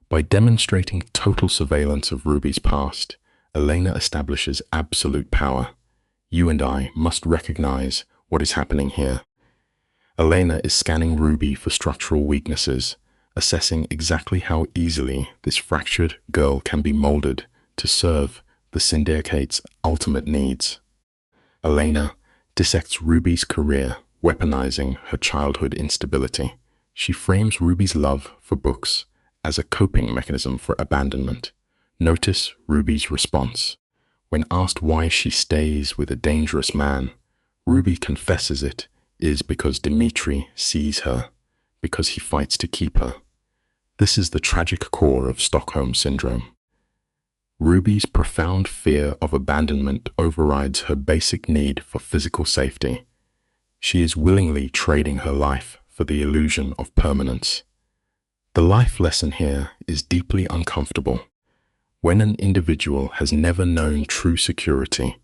By demonstrating total surveillance of Ruby's past, Elena establishes absolute power. You and I must recognize what is happening here. Elena is scanning Ruby for structural weaknesses, assessing exactly how easily this fractured girl can be molded to serve the syndicate's ultimate needs. Elena dissects Ruby's career, weaponizing her childhood instability. She frames Ruby's love for books as a coping mechanism for abandonment. Notice Ruby's response. When asked why she stays with a dangerous man, Ruby confesses it is because Dmitri sees her, because he fights to keep her. This is the tragic core of Stockholm Syndrome. Ruby's profound fear of abandonment overrides her basic need for physical safety. She is willingly trading her life for the illusion of permanence. The life lesson here is deeply uncomfortable. When an individual has never known true security,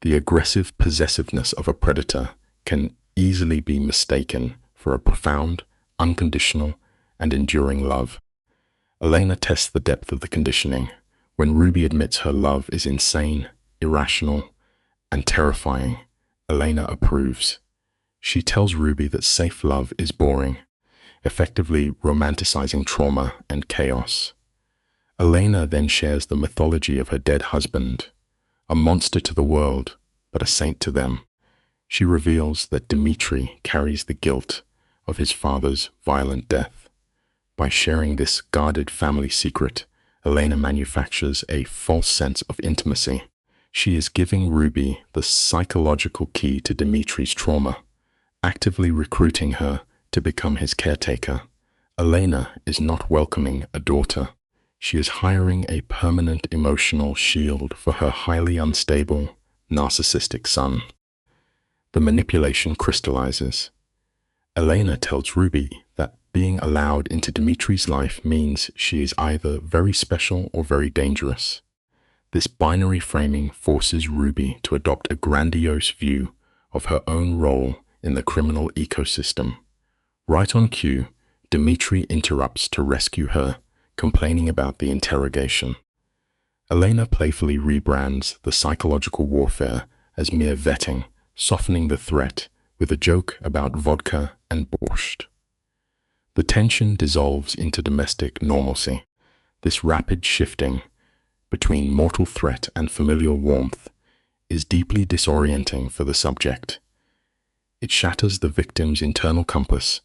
the aggressive possessiveness of a predator can easily be mistaken for a profound, unconditional, and enduring love. Elena tests the depth of the conditioning. When Ruby admits her love is insane, irrational, and terrifying, Elena approves. She tells Ruby that safe love is boring, effectively romanticizing trauma and chaos. Elena then shares the mythology of her dead husband, a monster to the world, but a saint to them. She reveals that Dmitri carries the guilt of his father's violent death. By sharing this guarded family secret, Elena manufactures a false sense of intimacy. She is giving Ruby the psychological key to Dmitri's trauma, actively recruiting her to become his caretaker. Elena is not welcoming a daughter. She is hiring a permanent emotional shield for her highly unstable, narcissistic son. The manipulation crystallizes. Elena tells Ruby that being allowed into Dmitri's life means she is either very special or very dangerous. This binary framing forces Ruby to adopt a grandiose view of her own role in the criminal ecosystem. Right on cue, Dmitri interrupts to rescue her, complaining about the interrogation. Elena playfully rebrands the psychological warfare as mere vetting, softening the threat with a joke about vodka and borscht. The tension dissolves into domestic normalcy. This rapid shifting between mortal threat and familial warmth is deeply disorienting for the subject. It shatters the victim's internal compass,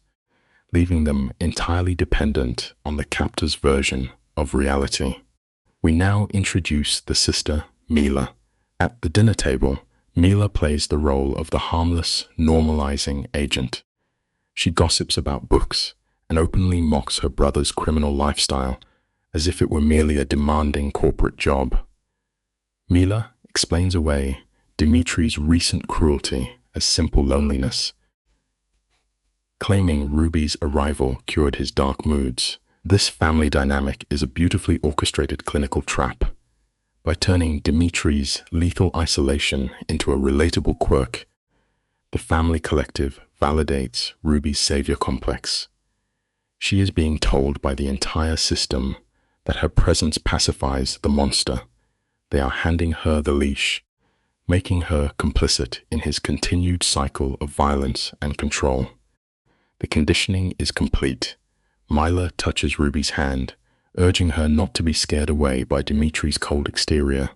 leaving them entirely dependent on the captor's version of reality. We now introduce the sister, Mila. At the dinner table, Mila plays the role of the harmless, normalizing agent. She gossips about books and openly mocks her brother's criminal lifestyle as if it were merely a demanding corporate job. Mila explains away Dmitri's recent cruelty as simple loneliness, claiming Ruby's arrival cured his dark moods. This family dynamic is a beautifully orchestrated clinical trap. By turning Dimitri's lethal isolation into a relatable quirk, the family collective validates Ruby's savior complex. She is being told by the entire system that her presence pacifies the monster. They are handing her the leash, making her complicit in his continued cycle of violence and control. The conditioning is complete. Myla touches Ruby's hand, urging her not to be scared away by Dimitri's cold exterior,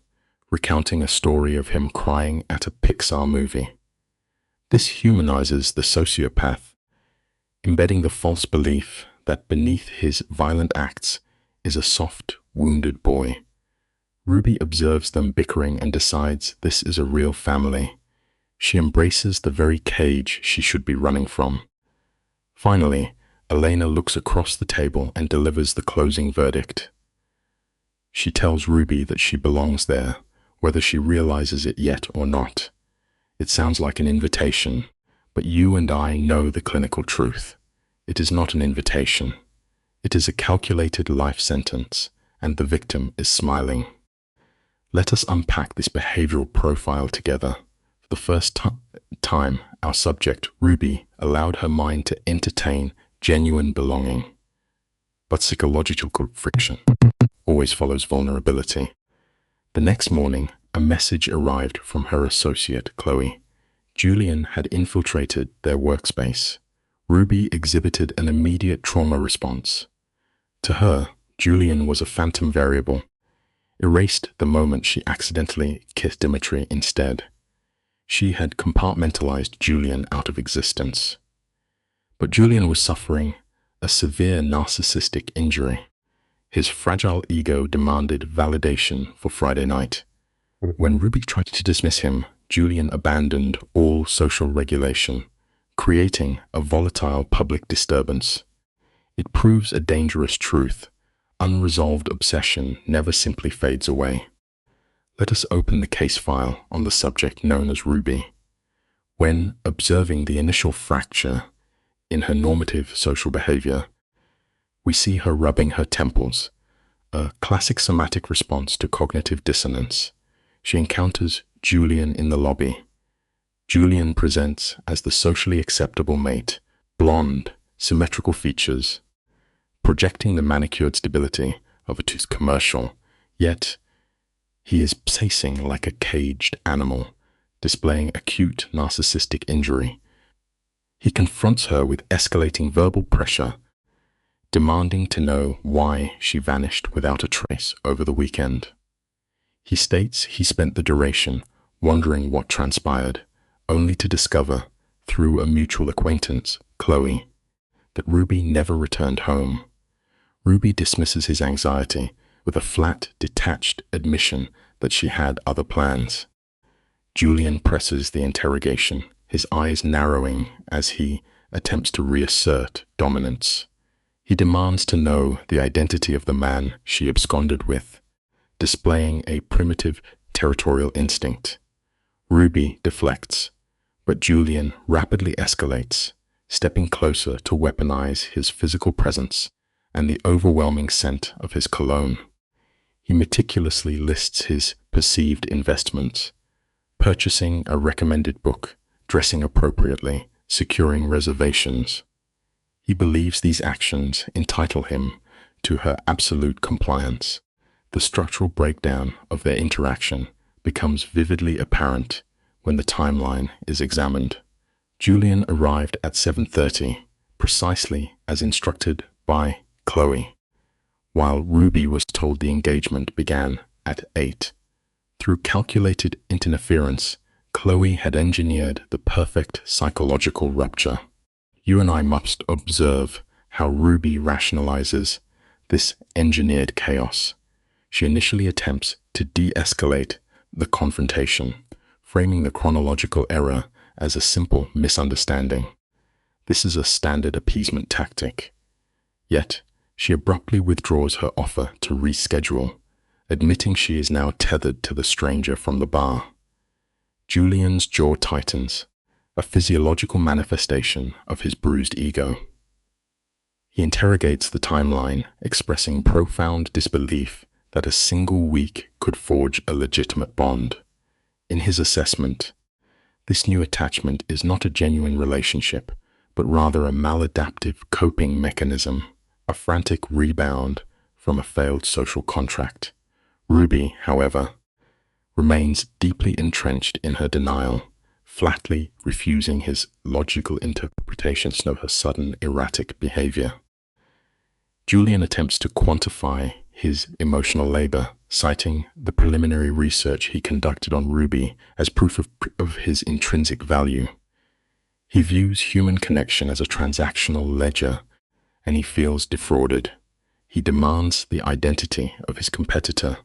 recounting a story of him crying at a Pixar movie. This humanizes the sociopath, embedding the false belief that beneath his violent acts is a soft, wounded boy. Ruby observes them bickering and decides this is a real family. She embraces the very cage she should be running from. Finally, Elena looks across the table and delivers the closing verdict. She tells Ruby that she belongs there, whether she realizes it yet or not. It sounds like an invitation, but you and I know the clinical truth. It is not an invitation. It is a calculated life sentence, and the victim is smiling. Let us unpack this behavioral profile together. For the first time, our subject, Ruby, allowed her mind to entertain genuine belonging. But psychological friction always follows vulnerability. The next morning, a message arrived from her associate, Chloe. Julian had infiltrated their workspace. Ruby exhibited an immediate trauma response. To her, Julian was a phantom variable, erased the moment she accidentally kissed Dimitri instead. She had compartmentalized Julian out of existence. But Julian was suffering a severe narcissistic injury. His fragile ego demanded validation for Friday night. When Ruby tried to dismiss him, Julian abandoned all social regulation, creating a volatile public disturbance. It proves a dangerous truth. Unresolved obsession never simply fades away. Let us open the case file on the subject known as Ruby. When observing the initial fracture in her normative social behavior, we see her rubbing her temples, a classic somatic response to cognitive dissonance. She encounters Julian in the lobby. Julian presents as the socially acceptable mate, blonde, symmetrical features, projecting the manicured stability of a tooth commercial, yet he is pacing like a caged animal, displaying acute narcissistic injury. He confronts her with escalating verbal pressure, demanding to know why she vanished without a trace over the weekend. He states he spent the duration wondering what transpired, only to discover, through a mutual acquaintance, Chloe, that Ruby never returned home. Ruby dismisses his anxiety with a flat, detached admission that she had other plans. Julian presses the interrogation, his eyes narrowing as he attempts to reassert dominance. He demands to know the identity of the man she absconded with, displaying a primitive territorial instinct. Ruby deflects, but Julian rapidly escalates, stepping closer to weaponize his physical presence and the overwhelming scent of his cologne. He meticulously lists his perceived investments, purchasing a recommended book, dressing appropriately, securing reservations. He believes these actions entitle him to her absolute compliance. The structural breakdown of their interaction becomes vividly apparent when the timeline is examined. Julian arrived at 7:30, precisely as instructed by Chloe, while Ruby was told the engagement began at 8. Through calculated interference, Chloe had engineered the perfect psychological rupture. You and I must observe how Ruby rationalizes this engineered chaos. She initially attempts to de-escalate the confrontation, framing the chronological error as a simple misunderstanding. This is a standard appeasement tactic. Yet, she abruptly withdraws her offer to reschedule, admitting she is now tethered to the stranger from the bar. Julian's jaw tightens, a physiological manifestation of his bruised ego. He interrogates the timeline, expressing profound disbelief that a single week could forge a legitimate bond. In his assessment, this new attachment is not a genuine relationship, but rather a maladaptive coping mechanism, a frantic rebound from a failed social contract. Ruby, however, remains deeply entrenched in her denial, flatly refusing his logical interpretations of her sudden erratic behavior. Julian attempts to quantify his emotional labor, citing the preliminary research he conducted on Ruby as proof of his intrinsic value. He views human connection as a transactional ledger, and he feels defrauded. He demands the identity of his competitor,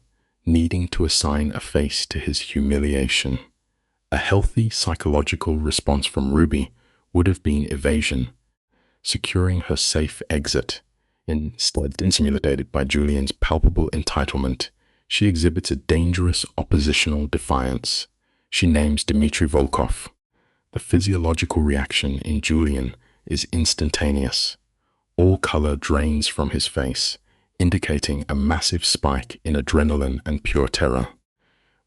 needing to assign a face to his humiliation. A healthy psychological response from Ruby would have been evasion, securing her safe exit. Instead, stimulated by Julian's palpable entitlement, she exhibits a dangerous oppositional defiance. She names Dmitry Volkov. The physiological reaction in Julian is instantaneous. All color drains from his face, indicating a massive spike in adrenaline and pure terror.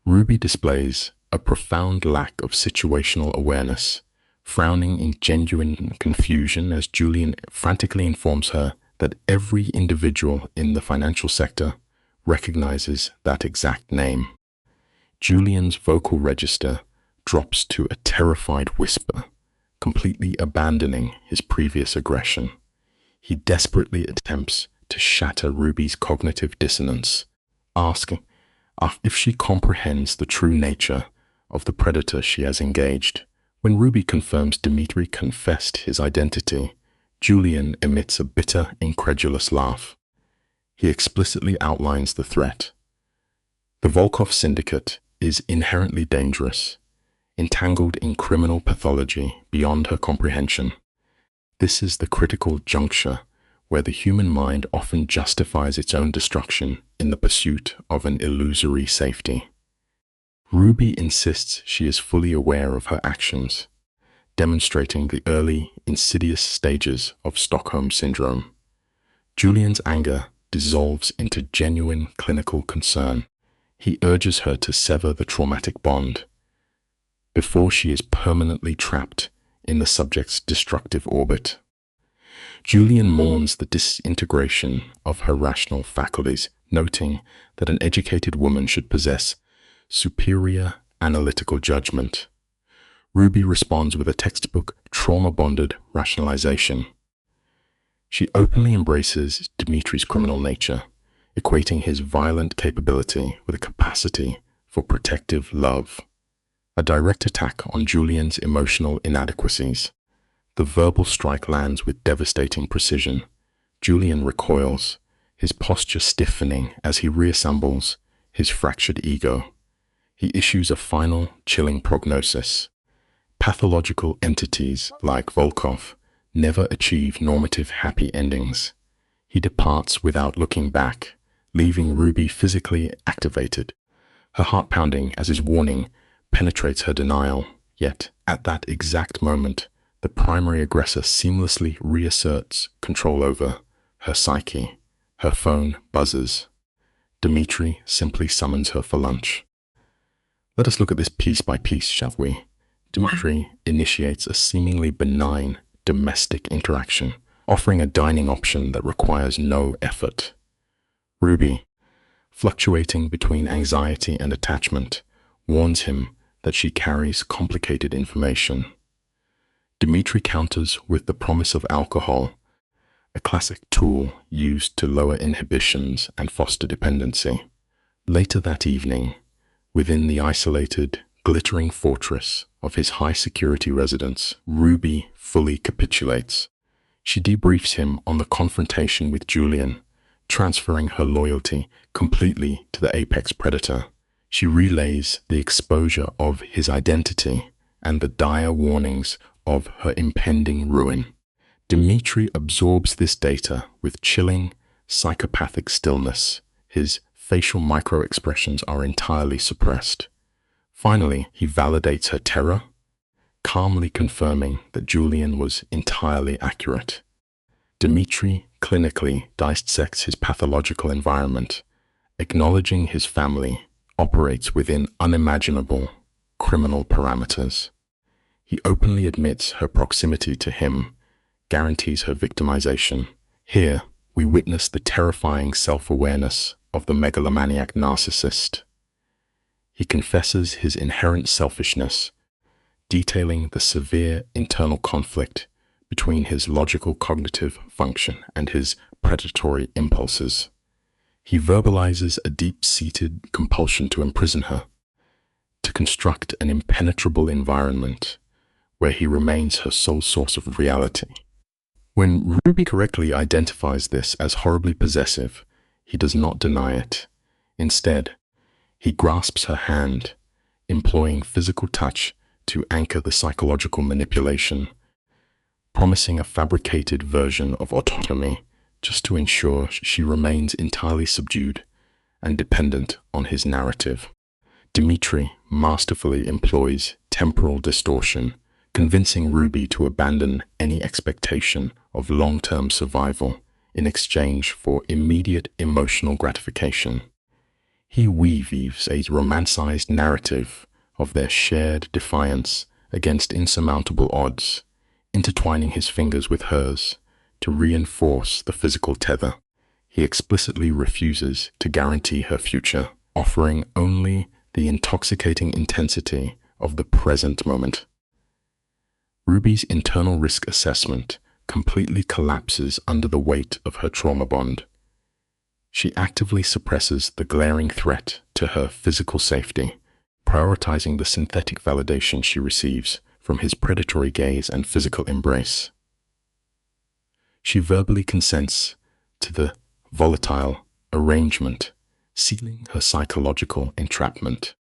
Ruby displays a profound lack of situational awareness, frowning in genuine confusion as Julian frantically informs her that every individual in the financial sector recognizes that exact name. Julian's vocal register drops to a terrified whisper, completely abandoning his previous aggression. He desperately attempts to shatter Ruby's cognitive dissonance, asking if she comprehends the true nature of the predator she has engaged. When Ruby confirms Dmitry confessed his identity, Julian emits a bitter, incredulous laugh. He explicitly outlines the threat. The Volkov syndicate is inherently dangerous, entangled in criminal pathology beyond her comprehension. This is the critical juncture where the human mind often justifies its own destruction in the pursuit of an illusory safety. Ruby insists she is fully aware of her actions, demonstrating the early, insidious stages of Stockholm Syndrome. Julian's anger dissolves into genuine clinical concern. He urges her to sever the traumatic bond before she is permanently trapped in the subject's destructive orbit. Julian mourns the disintegration of her rational faculties, noting that an educated woman should possess superior analytical judgment. Ruby responds with a textbook trauma-bonded rationalization. She openly embraces Dmitry's criminal nature, equating his violent capability with a capacity for protective love. A direct attack on Julian's emotional inadequacies. The verbal strike lands with devastating precision. Julian recoils, his posture stiffening as he reassembles his fractured ego. He issues a final, chilling prognosis. Pathological entities like Volkov never achieve normative happy endings. He departs without looking back, leaving Ruby physically activated, her heart pounding as his warning penetrates her denial. Yet, at that exact moment, the primary aggressor seamlessly reasserts control over her psyche. Her phone buzzes. Dmitry simply summons her for lunch. Let us look at this piece by piece, shall we? Dmitry initiates a seemingly benign domestic interaction, offering a dining option that requires no effort. Ruby, fluctuating between anxiety and attachment, warns him that she carries complicated information. Dmitry counters with the promise of alcohol, a classic tool used to lower inhibitions and foster dependency. Later that evening, within the isolated, glittering fortress of his high-security residence, Ruby fully capitulates. She debriefs him on the confrontation with Julian, transferring her loyalty completely to the apex predator. She relays the exposure of his identity and the dire warnings of her impending ruin. Dmitry absorbs this data with chilling, psychopathic stillness. His facial micro-expressions are entirely suppressed. Finally, he validates her terror, calmly confirming that Julian was entirely accurate. Dmitri clinically dissects his pathological environment, acknowledging his family operates within unimaginable criminal parameters. He openly admits her proximity to him guarantees her victimization. Here, we witness the terrifying self-awareness of the megalomaniac narcissist. He confesses his inherent selfishness, detailing the severe internal conflict between his logical cognitive function and his predatory impulses. He verbalizes a deep-seated compulsion to imprison her, to construct an impenetrable environment where he remains her sole source of reality. When Ruby correctly identifies this as horribly possessive, he does not deny it. Instead, he grasps her hand, employing physical touch to anchor the psychological manipulation, promising a fabricated version of autonomy just to ensure she remains entirely subdued and dependent on his narrative. Dmitri masterfully employs temporal distortion, convincing Ruby to abandon any expectation of long-term survival in exchange for immediate emotional gratification. He weaves a romanticized narrative of their shared defiance against insurmountable odds, intertwining his fingers with hers to reinforce the physical tether. He explicitly refuses to guarantee her future, offering only the intoxicating intensity of the present moment. Ruby's internal risk assessment completely collapses under the weight of her trauma bond. She actively suppresses the glaring threat to her physical safety, prioritizing the synthetic validation she receives from his predatory gaze and physical embrace. She verbally consents to the volatile arrangement, sealing her psychological entrapment.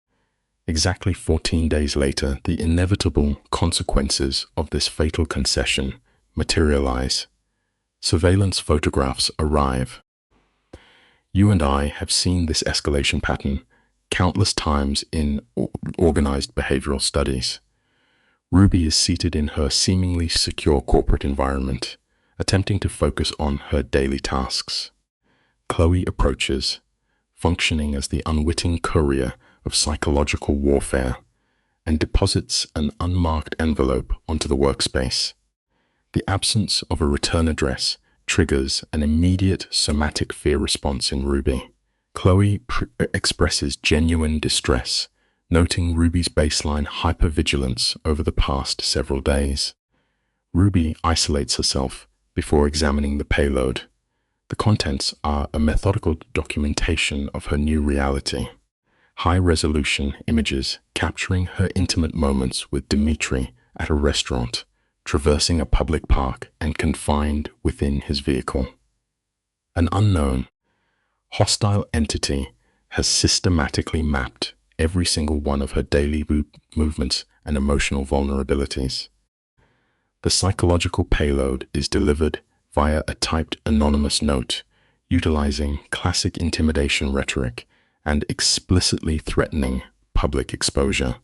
Exactly 14 days later, the inevitable consequences of this fatal concession materialize. Surveillance photographs arrive. You and I have seen this escalation pattern countless times in organized behavioral studies. Ruby is seated in her seemingly secure corporate environment, attempting to focus on her daily tasks. Chloe approaches, functioning as the unwitting courier of psychological warfare, and deposits an unmarked envelope onto the workspace. The absence of a return address triggers an immediate somatic fear response in Ruby. Chloe expresses genuine distress, noting Ruby's baseline hypervigilance over the past several days. Ruby isolates herself before examining the payload. The contents are a methodical documentation of her new reality. High-resolution images capturing her intimate moments with Dmitri at a restaurant, traversing a public park and confined within his vehicle. An unknown, hostile entity has systematically mapped every single one of her daily movements and emotional vulnerabilities. The psychological payload is delivered via a typed anonymous note, utilizing classic intimidation rhetoric and explicitly threatening public exposure.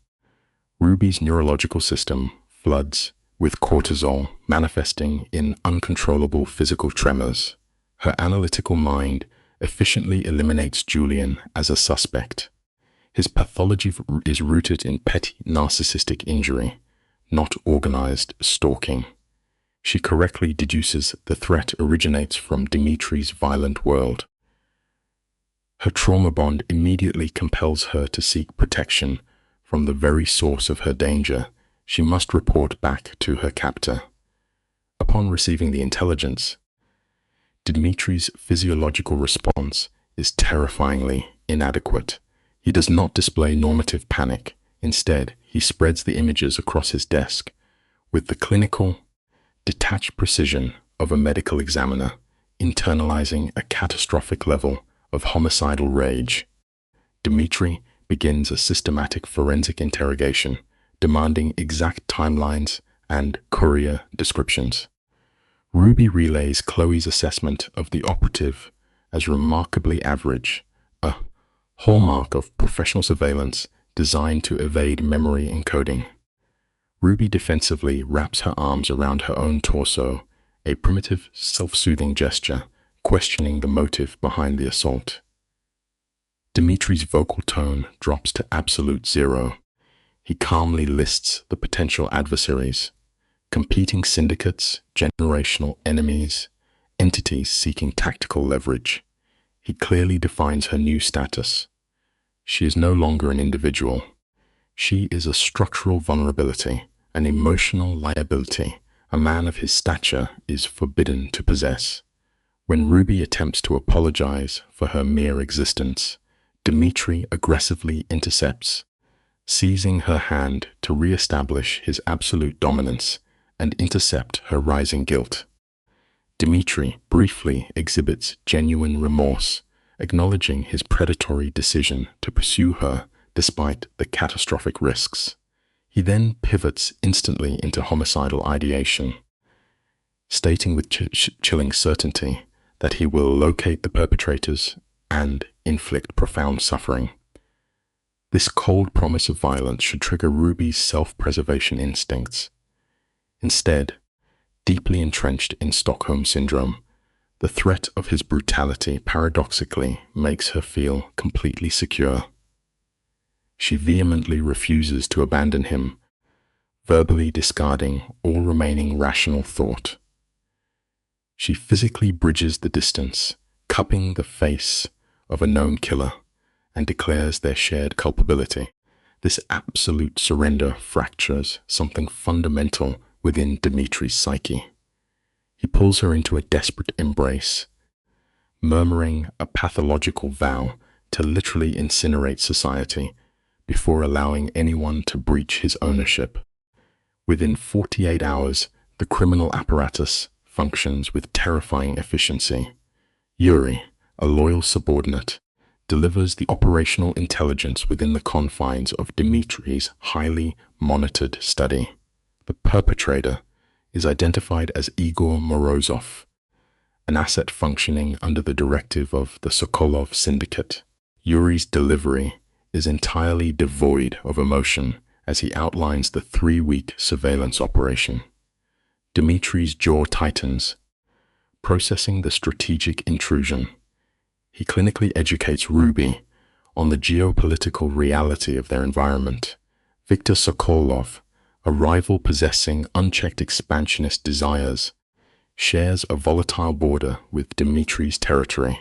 Ruby's neurological system floods with cortisol, manifesting in uncontrollable physical tremors. Her analytical mind efficiently eliminates Julian as a suspect. His pathology is rooted in petty narcissistic injury, not organized stalking. She correctly deduces the threat originates from Dimitri's violent world. Her trauma bond immediately compels her to seek protection from the very source of her danger. She must report back to her captor. Upon receiving the intelligence, Dimitri's physiological response is terrifyingly inadequate. He does not display normative panic. Instead, he spreads the images across his desk with the clinical, detached precision of a medical examiner, internalizing a catastrophic level of homicidal rage. Dmitri begins a systematic forensic interrogation, demanding exact timelines and courier descriptions. Ruby relays Chloe's assessment of the operative as remarkably average, a hallmark of professional surveillance designed to evade memory encoding. Ruby defensively wraps her arms around her own torso, a primitive, self-soothing gesture, questioning the motive behind the assault. Dimitri's vocal tone drops to absolute zero. He calmly lists the potential adversaries, competing syndicates, generational enemies, entities seeking tactical leverage. He clearly defines her new status. She is no longer an individual. She is a structural vulnerability, an emotional liability a man of his stature is forbidden to possess. When Ruby attempts to apologize for her mere existence, Dimitri aggressively intercepts, seizing her hand to re-establish his absolute dominance and intercept her rising guilt. Dimitri briefly exhibits genuine remorse, acknowledging his predatory decision to pursue her despite the catastrophic risks. He then pivots instantly into homicidal ideation, stating with chilling certainty that he will locate the perpetrators and inflict profound suffering. This cold promise of violence should trigger Ruby's self-preservation instincts. Instead, deeply entrenched in Stockholm Syndrome, the threat of his brutality paradoxically makes her feel completely secure. She vehemently refuses to abandon him, verbally discarding all remaining rational thought. She physically bridges the distance, cupping the face of a known killer, and declares their shared culpability. This absolute surrender fractures something fundamental within Dimitri's psyche. He pulls her into a desperate embrace, murmuring a pathological vow to literally incinerate society before allowing anyone to breach his ownership. Within 48 hours, the criminal apparatus functions with terrifying efficiency. Yuri, a loyal subordinate, delivers the operational intelligence within the confines of Dimitri's highly monitored study. The perpetrator is identified as Igor Morozov, an asset functioning under the directive of the Sokolov Syndicate. Yuri's delivery is entirely devoid of emotion as he outlines the 3-week surveillance operation. Dimitri's jaw tightens, processing the strategic intrusion. He clinically educates Ruby on the geopolitical reality of their environment. Viktor Sokolov, a rival possessing unchecked expansionist desires, shares a volatile border with Dimitri's territory.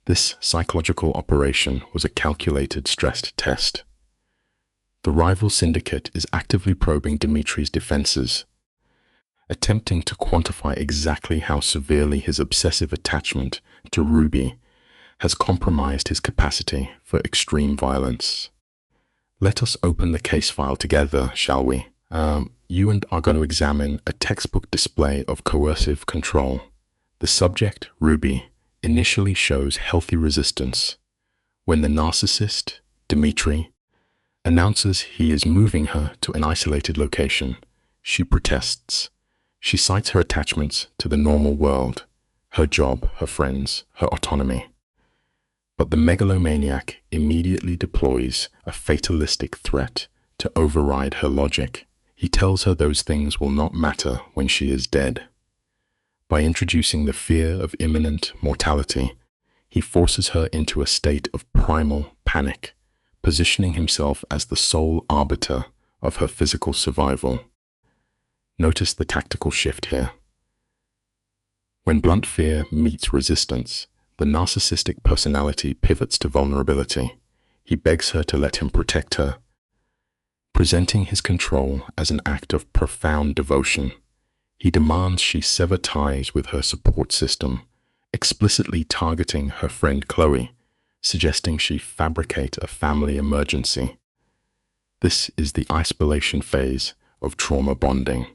This psychological operation was a calculated stressed test. The rival syndicate is actively probing Dimitri's defenses, attempting to quantify exactly how severely his obsessive attachment to Ruby has compromised his capacity for extreme violence. Let us open the case file together, shall we? You and are going to examine a textbook display of coercive control. The subject, Ruby, initially shows healthy resistance. When the narcissist, Dimitri, announces he is moving her to an isolated location, she protests. She cites her attachments to the normal world, her job, her friends, her autonomy. But the megalomaniac immediately deploys a fatalistic threat to override her logic. He tells her those things will not matter when she is dead. By introducing the fear of imminent mortality, he forces her into a state of primal panic, positioning himself as the sole arbiter of her physical survival. Notice the tactical shift here. When blunt fear meets resistance, the narcissistic personality pivots to vulnerability. He begs her to let him protect her, presenting his control as an act of profound devotion. He demands she sever ties with her support system, explicitly targeting her friend Chloe, suggesting she fabricate a family emergency. This is the isolation phase of trauma bonding.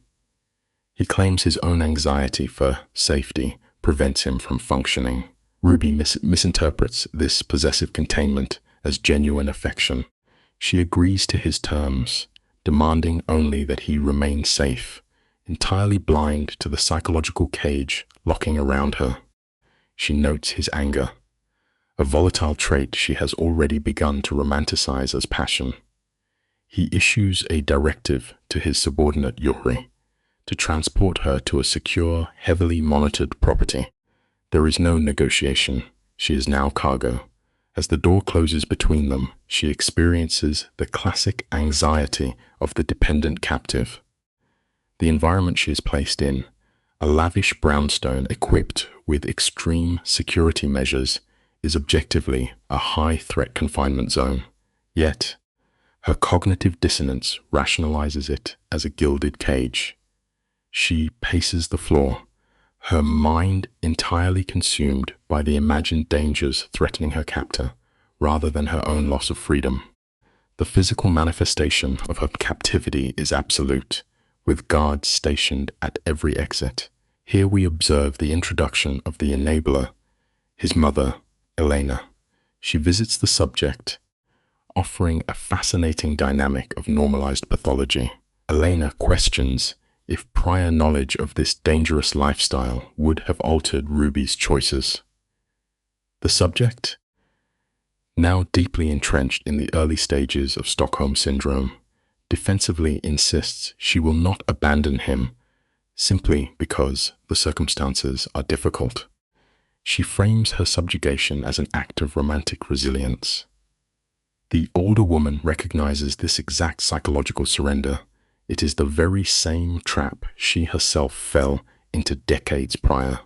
He claims his own anxiety for safety prevents him from functioning. Ruby misinterprets this possessive containment as genuine affection. She agrees to his terms, demanding only that he remain safe, entirely blind to the psychological cage locking around her. She notes his anger, a volatile trait she has already begun to romanticize as passion. He issues a directive to his subordinate Yuri to transport her to a secure, heavily monitored property. There is no negotiation. She is now cargo. As the door closes between them, she experiences the classic anxiety of the dependent captive. The environment she is placed in, a lavish brownstone equipped with extreme security measures, is objectively a high-threat confinement zone. Yet, her cognitive dissonance rationalizes it as a gilded cage. She paces the floor, her mind entirely consumed by the imagined dangers threatening her captor, rather than her own loss of freedom. The physical manifestation of her captivity is absolute, with guards stationed at every exit. Here we observe the introduction of the enabler, his mother, Elena. She visits the subject, offering a fascinating dynamic of normalized pathology. Elena questions if prior knowledge of this dangerous lifestyle would have altered Ruby's choices. The subject, now deeply entrenched in the early stages of Stockholm Syndrome, defensively insists she will not abandon him simply because the circumstances are difficult. She frames her subjugation as an act of romantic resilience. The older woman recognizes this exact psychological surrender. It is the very same trap she herself fell into decades prior.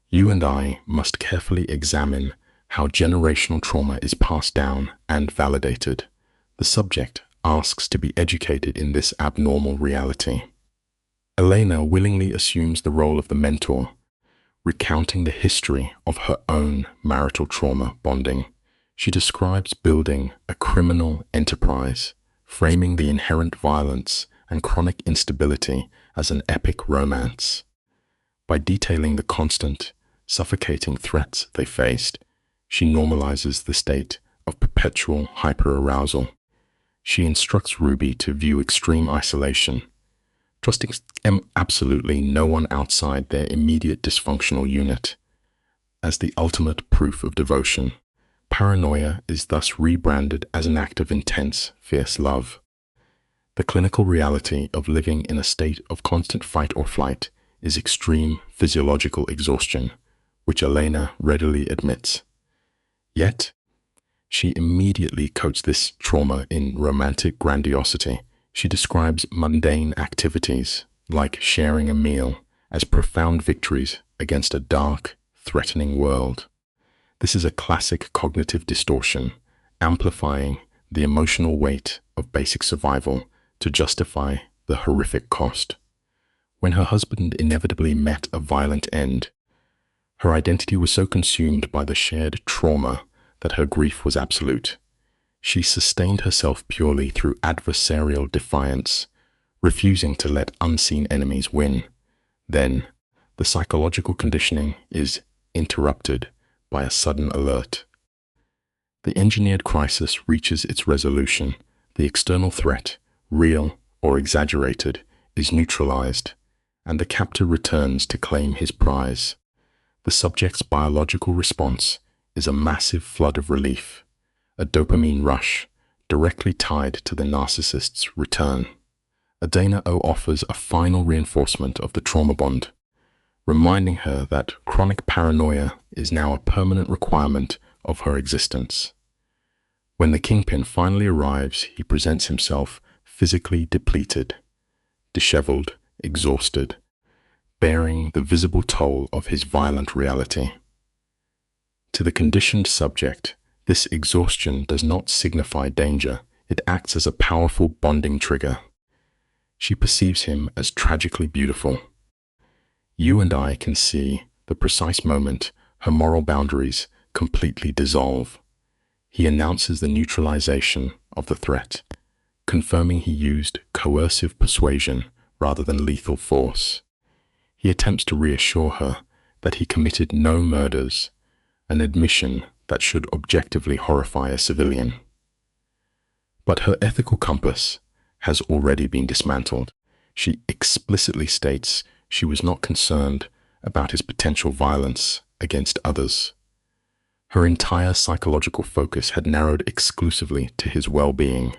You and I must carefully examine how generational trauma is passed down and validated. The subject asks to be educated in this abnormal reality. Elena willingly assumes the role of the mentor, recounting the history of her own marital trauma bonding. She describes building a criminal enterprise, framing the inherent violence and chronic instability as an epic romance. By detailing the constant, suffocating threats they faced, she normalizes the state of perpetual hyperarousal. She instructs Ruby to view extreme isolation, trusting absolutely no one outside their immediate dysfunctional unit, as the ultimate proof of devotion. Paranoia is thus rebranded as an act of intense, fierce love. The clinical reality of living in a state of constant fight or flight is extreme physiological exhaustion, which Elena readily admits. Yet, she immediately coats this trauma in romantic grandiosity. She describes mundane activities, like sharing a meal, as profound victories against a dark, threatening world. This is a classic cognitive distortion, amplifying the emotional weight of basic survival to justify the horrific cost. When her husband inevitably met a violent end, her identity was so consumed by the shared trauma that her grief was absolute. She sustained herself purely through adversarial defiance, refusing to let unseen enemies win. Then, the psychological conditioning is interrupted by a sudden alert. The engineered crisis reaches its resolution. The external threat, real or exaggerated, is neutralized, and the captor returns to claim his prize. The subject's biological response is a massive flood of relief, a dopamine rush directly tied to the narcissist's return. Adena O offers a final reinforcement of the trauma bond, reminding her that chronic paranoia is now a permanent requirement of her existence. When the kingpin finally arrives, he presents himself physically depleted, disheveled, exhausted, bearing the visible toll of his violent reality. To the conditioned subject, this exhaustion does not signify danger. It acts as a powerful bonding trigger. She perceives him as tragically beautiful. You and I can see the precise moment her moral boundaries completely dissolve. He announces the neutralization of the threat, confirming he used coercive persuasion rather than lethal force. He attempts to reassure her that he committed no murders, an admission that should objectively horrify a civilian. But her ethical compass has already been dismantled. She explicitly states she was not concerned about his potential violence against others. Her entire psychological focus had narrowed exclusively to his well-being.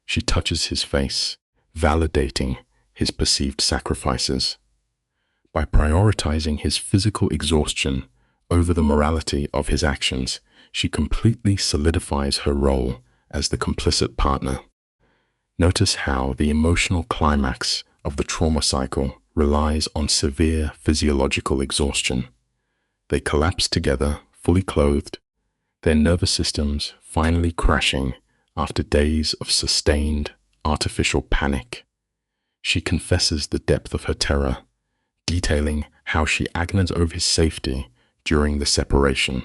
She touches his face, validating his perceived sacrifices. By prioritizing his physical exhaustion over the morality of his actions, she completely solidifies her role as the complicit partner. Notice how the emotional climax of the trauma cycle relies on severe physiological exhaustion. They collapse together, fully clothed, their nervous systems finally crashing after days of sustained, artificial panic. She confesses the depth of her terror, detailing how she agonized over his safety during the separation.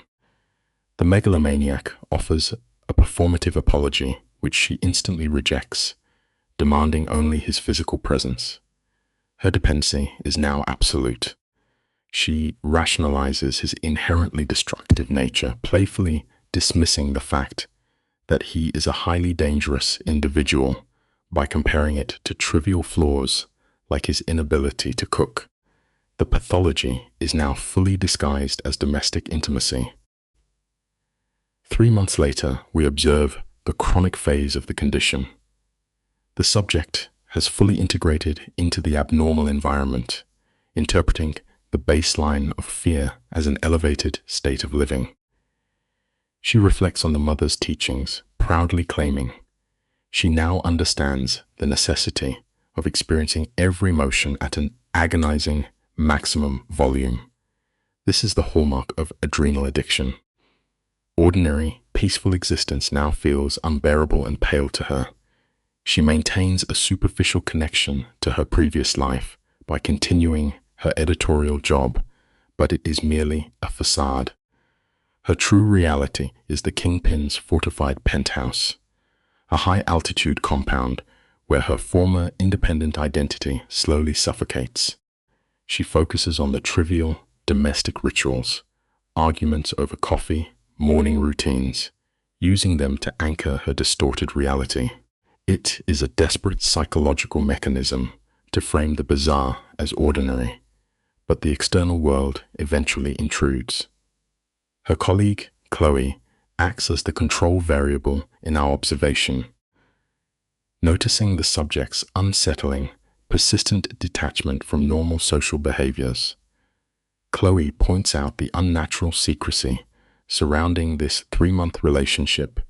The megalomaniac offers a performative apology, which she instantly rejects, demanding only his physical presence. Her dependency is now absolute. She rationalizes his inherently destructive nature, playfully dismissing the fact that he is a highly dangerous individual by comparing it to trivial flaws like his inability to cook. The pathology is now fully disguised as domestic intimacy. 3 months later, we observe the chronic phase of the condition. The subject has fully integrated into the abnormal environment, interpreting the baseline of fear as an elevated state of living. She reflects on the mother's teachings, proudly claiming she now understands the necessity of experiencing every emotion at an agonizing maximum volume. This is the hallmark of adrenal addiction. Ordinary, peaceful existence now feels unbearable and pale to her. She maintains a superficial connection to her previous life by continuing her editorial job, but it is merely a facade. Her true reality is the Kingpin's fortified penthouse, a high-altitude compound where her former independent identity slowly suffocates. She focuses on the trivial, domestic rituals, arguments over coffee, morning routines, using them to anchor her distorted reality. It is a desperate psychological mechanism to frame the bizarre as ordinary, but the external world eventually intrudes. Her colleague, Chloe, acts as the control variable in our observation. Noticing the subject's unsettling, persistent detachment from normal social behaviors, Chloe points out the unnatural secrecy surrounding this 3-month relationship.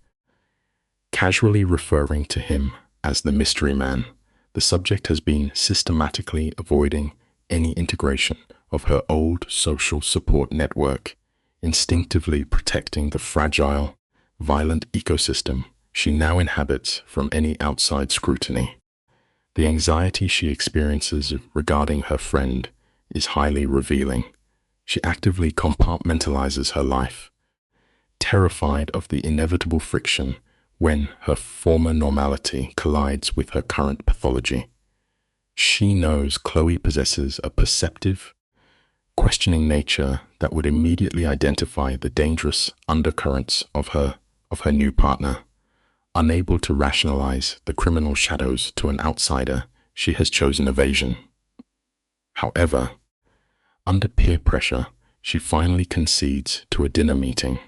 Casually referring to him as the mystery man, the subject has been systematically avoiding any integration of her old social support network, instinctively protecting the fragile, violent ecosystem she now inhabits from any outside scrutiny. The anxiety she experiences regarding her friend is highly revealing. She actively compartmentalizes her life, terrified of the inevitable friction when her former normality collides with her current pathology. She knows Chloe possesses a perceptive, questioning nature that would immediately identify the dangerous undercurrents of her new partner. Unable to rationalize the criminal shadows to an outsider, she has chosen evasion. However, under peer pressure, she finally concedes to a dinner meeting.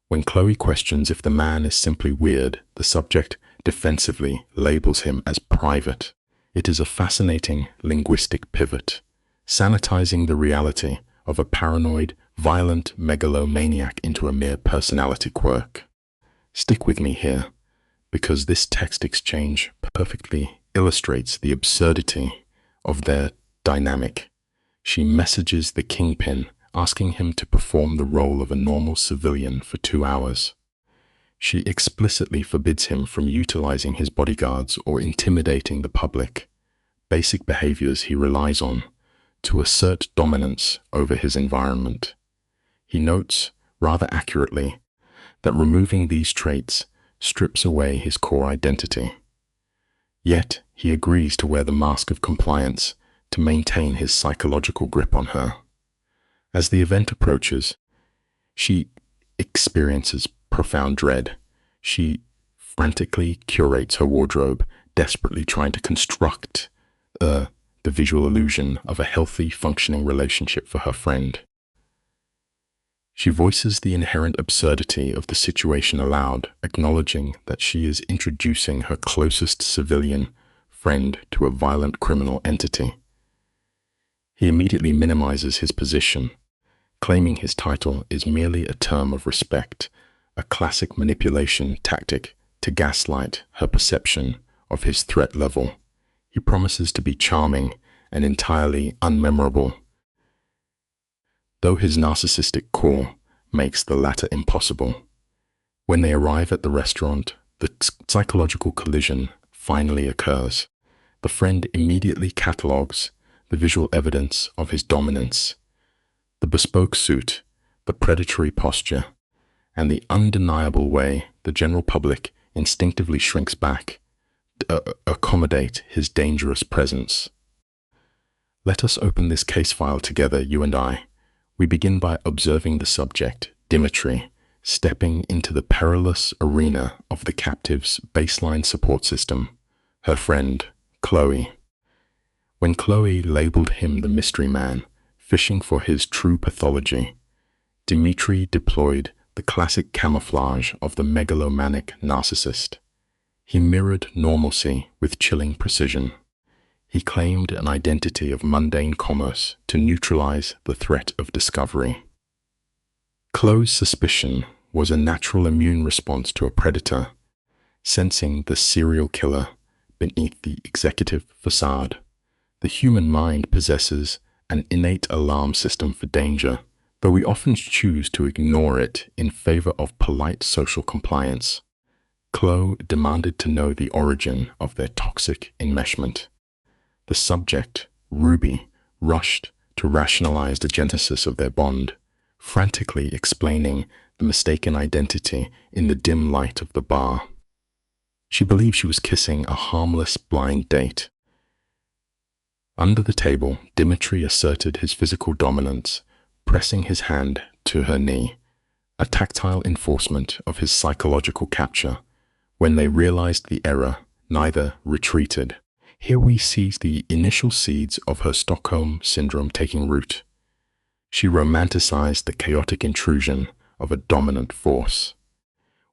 When Chloe questions if the man is simply weird, the subject defensively labels him as private. It is a fascinating linguistic pivot, sanitizing the reality of a paranoid, violent megalomaniac into a mere personality quirk. Stick with me here, because this text exchange perfectly illustrates the absurdity of their dynamic. She messages the Kingpin, asking him to perform the role of a normal civilian for 2 hours. She explicitly forbids him from utilizing his bodyguards or intimidating the public, basic behaviors he relies on to assert dominance over his environment. He notes, rather accurately, that removing these traits strips away his core identity. Yet he agrees to wear the mask of compliance to maintain his psychological grip on her. As the event approaches, she experiences profound dread. She frantically curates her wardrobe, desperately trying to construct the visual illusion of a healthy, functioning relationship for her friend. She voices the inherent absurdity of the situation aloud, acknowledging that she is introducing her closest civilian friend to a violent criminal entity. He immediately minimizes his position, claiming his title is merely a term of respect, a classic manipulation tactic to gaslight her perception of his threat level. He promises to be charming and entirely unmemorable, though his narcissistic core makes the latter impossible. When they arrive at the restaurant, the psychological collision finally occurs. The friend immediately catalogs the visual evidence of his dominance, the bespoke suit, the predatory posture, and the undeniable way the general public instinctively shrinks back to accommodate his dangerous presence. Let us open this case file together, you and I. We begin by observing the subject, Dimitri, stepping into the perilous arena of the captive's baseline support system, her friend, Chloe. When Chloe labeled him the mystery man, fishing for his true pathology, Dimitri deployed the classic camouflage of the megalomaniac narcissist. He mirrored normalcy with chilling precision. He claimed an identity of mundane commerce to neutralize the threat of discovery. Chloe's suspicion was a natural immune response to a predator, sensing the serial killer beneath the executive facade. The human mind possesses an innate alarm system for danger, though we often choose to ignore it in favor of polite social compliance. Chloe demanded to know the origin of their toxic enmeshment. The subject, Ruby, rushed to rationalize the genesis of their bond, frantically explaining the mistaken identity in the dim light of the bar. She believed she was kissing a harmless blind date. Under the table, Dimitri asserted his physical dominance, pressing his hand to her knee, a tactile enforcement of his psychological capture. When they realized the error, neither retreated. Here we see the initial seeds of her Stockholm syndrome taking root. She romanticized the chaotic intrusion of a dominant force.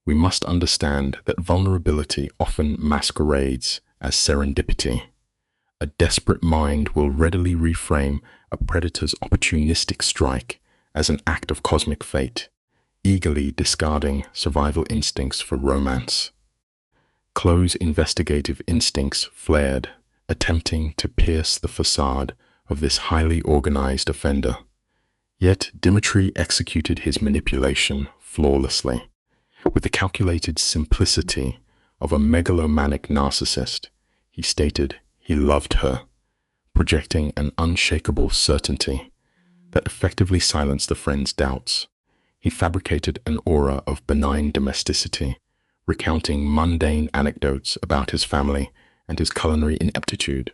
We must understand that vulnerability often masquerades as serendipity. A desperate mind will readily reframe a predator's opportunistic strike as an act of cosmic fate, eagerly discarding survival instincts for romance. Chloe's investigative instincts flared, attempting to pierce the facade of this highly organized offender. Yet Dimitri executed his manipulation flawlessly. With the calculated simplicity of a megalomaniac narcissist, he stated he loved her, projecting an unshakable certainty that effectively silenced the friend's doubts. He fabricated an aura of benign domesticity, recounting mundane anecdotes about his family and his culinary ineptitude.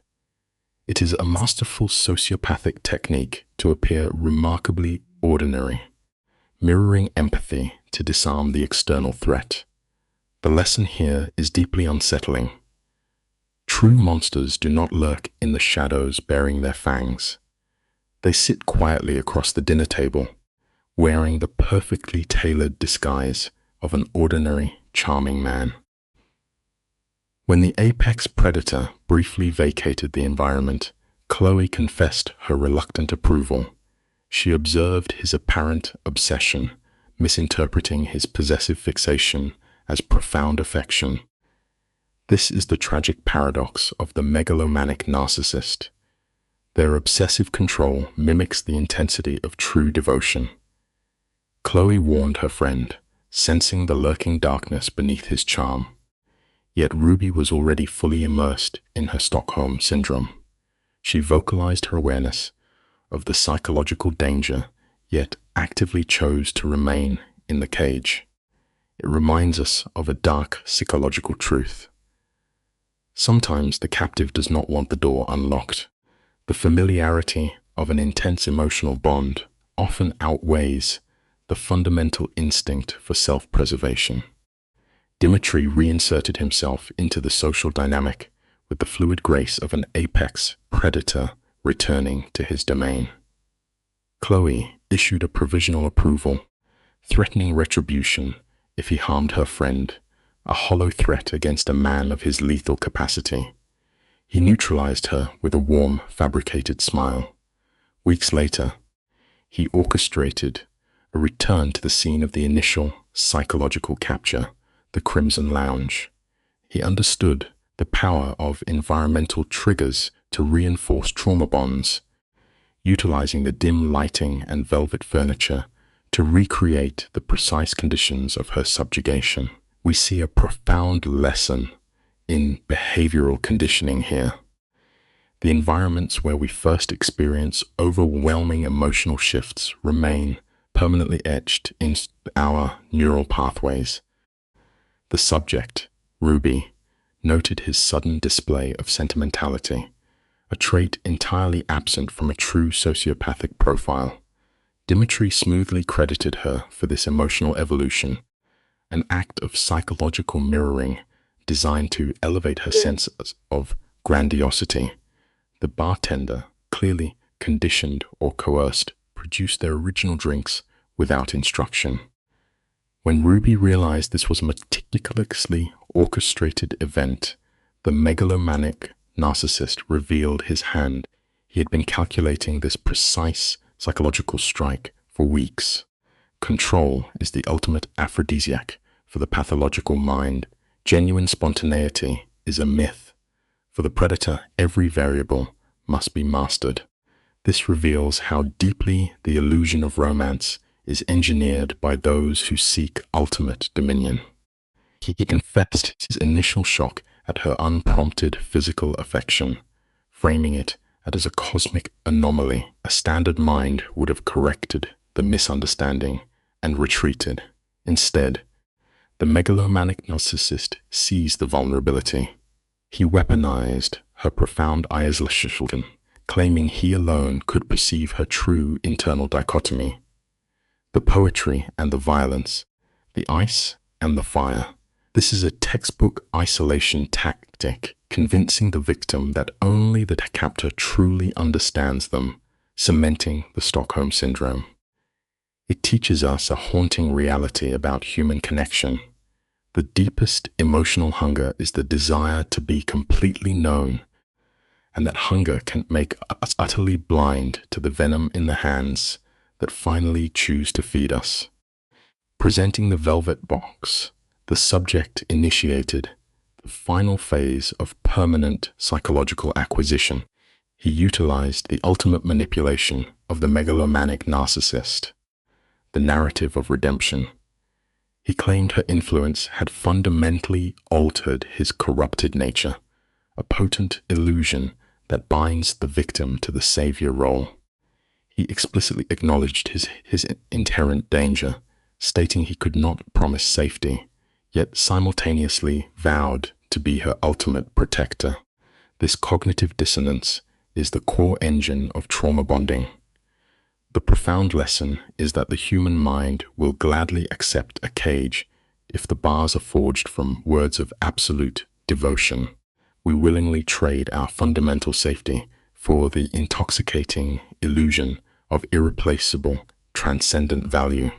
It is a masterful sociopathic technique to appear remarkably ordinary, mirroring empathy to disarm the external threat. The lesson here is deeply unsettling. True monsters do not lurk in the shadows bearing their fangs. They sit quietly across the dinner table, wearing the perfectly tailored disguise of an ordinary, charming man. When the apex predator briefly vacated the environment, Chloe confessed her reluctant approval. She observed his apparent obsession, misinterpreting his possessive fixation as profound affection. This is the tragic paradox of the megalomaniac narcissist. Their obsessive control mimics the intensity of true devotion. Chloe warned her friend, sensing the lurking darkness beneath his charm. Yet Ruby was already fully immersed in her Stockholm syndrome. She vocalized her awareness of the psychological danger, yet actively chose to remain in the cage. It reminds us of a dark psychological truth. Sometimes the captive does not want the door unlocked. The familiarity of an intense emotional bond often outweighs the fundamental instinct for self-preservation. Dimitri reinserted himself into the social dynamic with the fluid grace of an apex predator returning to his domain. Chloe issued a provisional approval, threatening retribution if he harmed her friend, a hollow threat against a man of his lethal capacity. He neutralized her with a warm, fabricated smile. Weeks later, he orchestrated a return to the scene of the initial psychological capture, the Crimson Lounge. He understood the power of environmental triggers to reinforce trauma bonds, utilizing the dim lighting and velvet furniture to recreate the precise conditions of her subjugation. We see a profound lesson in behavioral conditioning here. The environments where we first experience overwhelming emotional shifts remain permanently etched in our neural pathways. The subject, Ruby, noted his sudden display of sentimentality, a trait entirely absent from a true sociopathic profile. Dimitri smoothly credited her for this emotional evolution, an act of psychological mirroring designed to elevate her sense of grandiosity. The bartender, clearly conditioned or coerced, produced their original drinks without instruction. When Ruby realized this was a meticulously orchestrated event, the megalomaniac narcissist revealed his hand. He had been calculating this precise psychological strike for weeks. Control is the ultimate aphrodisiac for the pathological mind. Genuine spontaneity is a myth. For the predator, every variable must be mastered. This reveals how deeply the illusion of romance is engineered by those who seek ultimate dominion. He confessed his initial shock at her unprompted physical affection, framing it as a cosmic anomaly. A standard mind would have corrected the misunderstanding and retreated. Instead, the megalomaniac narcissist seized the vulnerability. He weaponized her profound isolation, claiming he alone could perceive her true internal dichotomy. The poetry and the violence, the ice and the fire. This is a textbook isolation tactic, convincing the victim that only the captor truly understands them, cementing the Stockholm Syndrome. It teaches us a haunting reality about human connection. The deepest emotional hunger is the desire to be completely known, and that hunger can make us utterly blind to the venom in the hands that finally choose to feed us. Presenting the velvet box, the subject initiated the final phase of permanent psychological acquisition. He utilized the ultimate manipulation of the megalomaniac narcissist, the narrative of redemption. He claimed her influence had fundamentally altered his corrupted nature, a potent illusion that binds the victim to the savior role. He explicitly acknowledged his inherent danger, stating he could not promise safety, yet simultaneously vowed to be her ultimate protector. This cognitive dissonance is the core engine of trauma bonding. The profound lesson is that the human mind will gladly accept a cage if the bars are forged from words of absolute devotion. We willingly trade our fundamental safety for the intoxicating illusion of irreplaceable, transcendent value.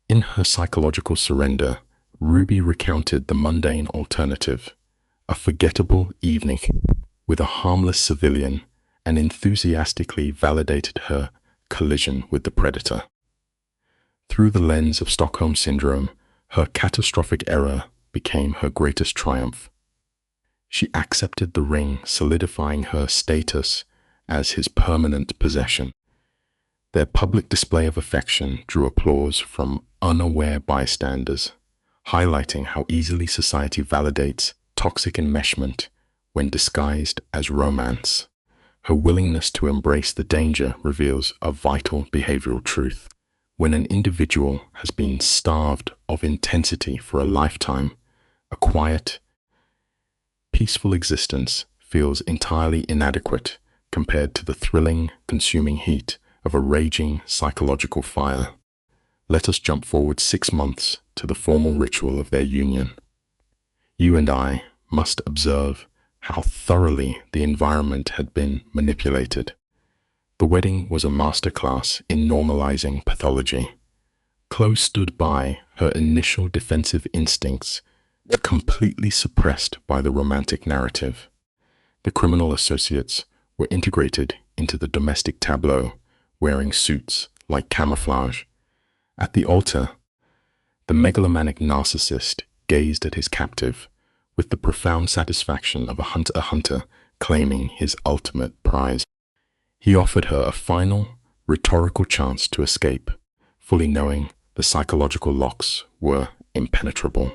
In her psychological surrender, Ruby recounted the mundane alternative, a forgettable evening with a harmless civilian, and enthusiastically validated her collision with the predator. Through the lens of Stockholm Syndrome, her catastrophic error became her greatest triumph. She accepted the ring, solidifying her status as his permanent possession. Their public display of affection drew applause from unaware bystanders, highlighting how easily society validates toxic enmeshment when disguised as romance. Her willingness to embrace the danger reveals a vital behavioral truth. When an individual has been starved of intensity for a lifetime, a quiet, peaceful existence feels entirely inadequate compared to the thrilling, consuming heat of a raging psychological fire. Let us jump forward 6 months to the formal ritual of their union. You and I must observe how thoroughly the environment had been manipulated. The wedding was a masterclass in normalizing pathology. Chloe stood by, her initial defensive instincts were completely suppressed by the romantic narrative. The criminal associates were integrated into the domestic tableau, wearing suits like camouflage. At the altar, the megalomaniac narcissist gazed at his captive with the profound satisfaction of a hunter claiming his ultimate prize. He offered her a final, rhetorical chance to escape, fully knowing the psychological locks were impenetrable.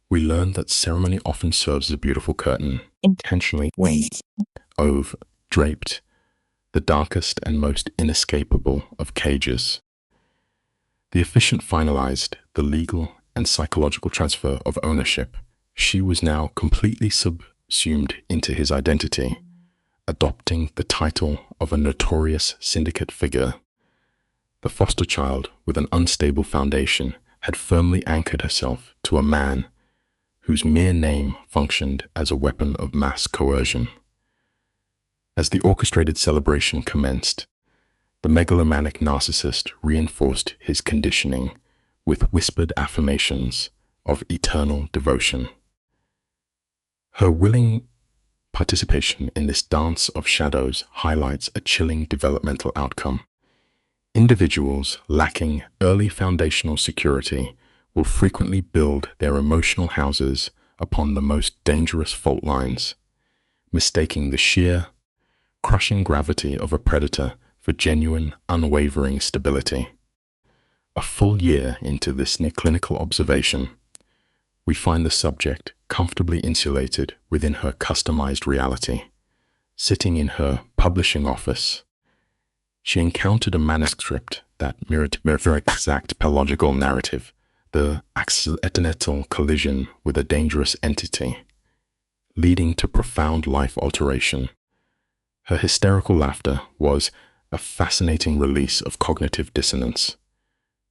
We learned that ceremony often serves as a beautiful curtain, intentionally wove, draped, the darkest and most inescapable of cages. The officiant finalized the legal and psychological transfer of ownership. She was now completely subsumed into his identity, adopting the title of a notorious syndicate figure. The foster child, with an unstable foundation, had firmly anchored herself to a man whose mere name functioned as a weapon of mass coercion. As the orchestrated celebration commenced, the megalomaniac narcissist reinforced his conditioning with whispered affirmations of eternal devotion. Her willing participation in this dance of shadows highlights a chilling developmental outcome. Individuals lacking early foundational security will frequently build their emotional houses upon the most dangerous fault lines, mistaking the sheer, crushing gravity of a predator for genuine, unwavering stability. A full year into this clinical observation, we find the subject comfortably insulated within her customized reality. Sitting in her publishing office, she encountered a manuscript that mirrored her exact pathological narrative, the accidental collision with a dangerous entity, leading to profound life alteration. Her hysterical laughter was a fascinating release of cognitive dissonance.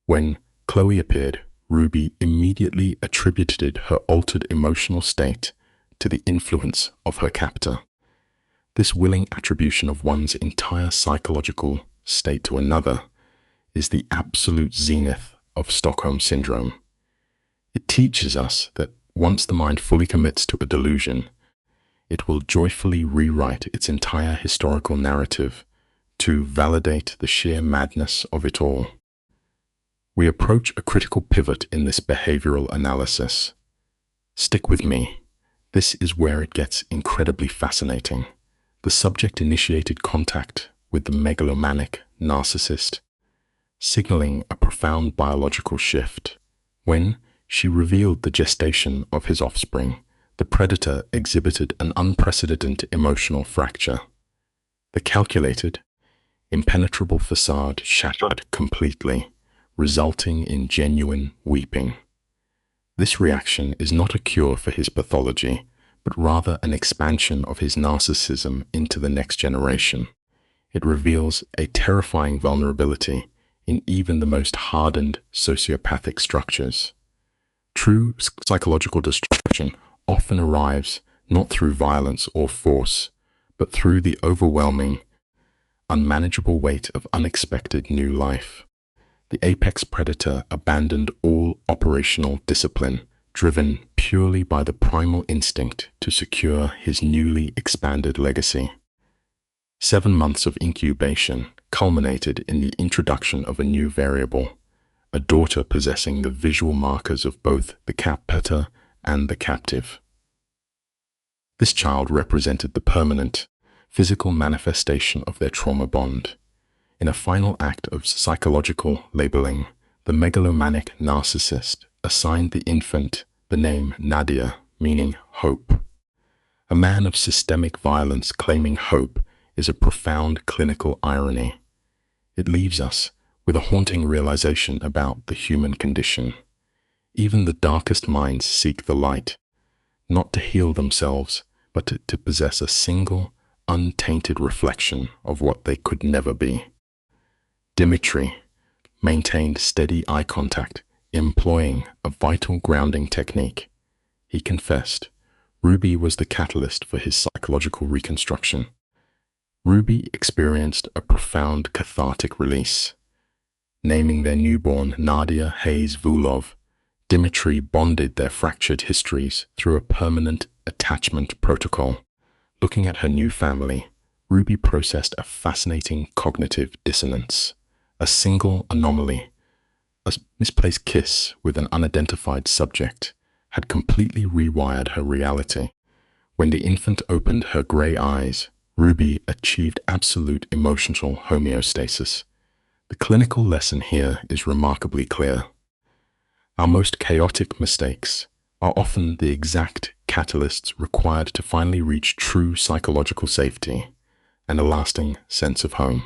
When Chloe appeared, Ruby immediately attributed her altered emotional state to the influence of her captor. This willing attribution of one's entire psychological state to another is the absolute zenith of Stockholm Syndrome. It teaches us that once the mind fully commits to a delusion, it will joyfully rewrite its entire historical narrative to validate the sheer madness of it all. We approach a critical pivot in this behavioral analysis. Stick with me. This is where it gets incredibly fascinating. The subject initiated contact with the megalomaniac narcissist, signaling a profound biological shift. When she revealed the gestation of his offspring, the predator exhibited an unprecedented emotional fracture. The calculated, impenetrable facade shattered completely, resulting in genuine weeping. This reaction is not a cure for his pathology, but rather an expansion of his narcissism into the next generation. It reveals a terrifying vulnerability in even the most hardened sociopathic structures. True psychological destruction often arrives not through violence or force, but through the overwhelming, unmanageable weight of unexpected new life. The apex predator abandoned all operational discipline, driven purely by the primal instinct to secure his newly expanded legacy. 7 months of incubation culminated in the introduction of a new variable, a daughter possessing the visual markers of both the captor and the captive. This child represented the permanent, physical manifestation of their trauma bond. In a final act of psychological labeling, the megalomaniac narcissist assigned the infant the name Nadia, meaning hope. A man of systemic violence claiming hope is a profound clinical irony. It leaves us with a haunting realization about the human condition. Even the darkest minds seek the light, not to heal themselves, but to possess a single, untainted reflection of what they could never be. Dimitri maintained steady eye contact, employing a vital grounding technique. He confessed Ruby was the catalyst for his psychological reconstruction. Ruby experienced a profound cathartic release. Naming their newborn Nadia Hayes Vulov, Dimitri bonded their fractured histories through a permanent attachment protocol. Looking at her new family, Ruby processed a fascinating cognitive dissonance. A single anomaly, a misplaced kiss with an unidentified subject, had completely rewired her reality. When the infant opened her gray eyes, Ruby achieved absolute emotional homeostasis. The clinical lesson here is remarkably clear. Our most chaotic mistakes are often the exact catalysts required to finally reach true psychological safety and a lasting sense of home.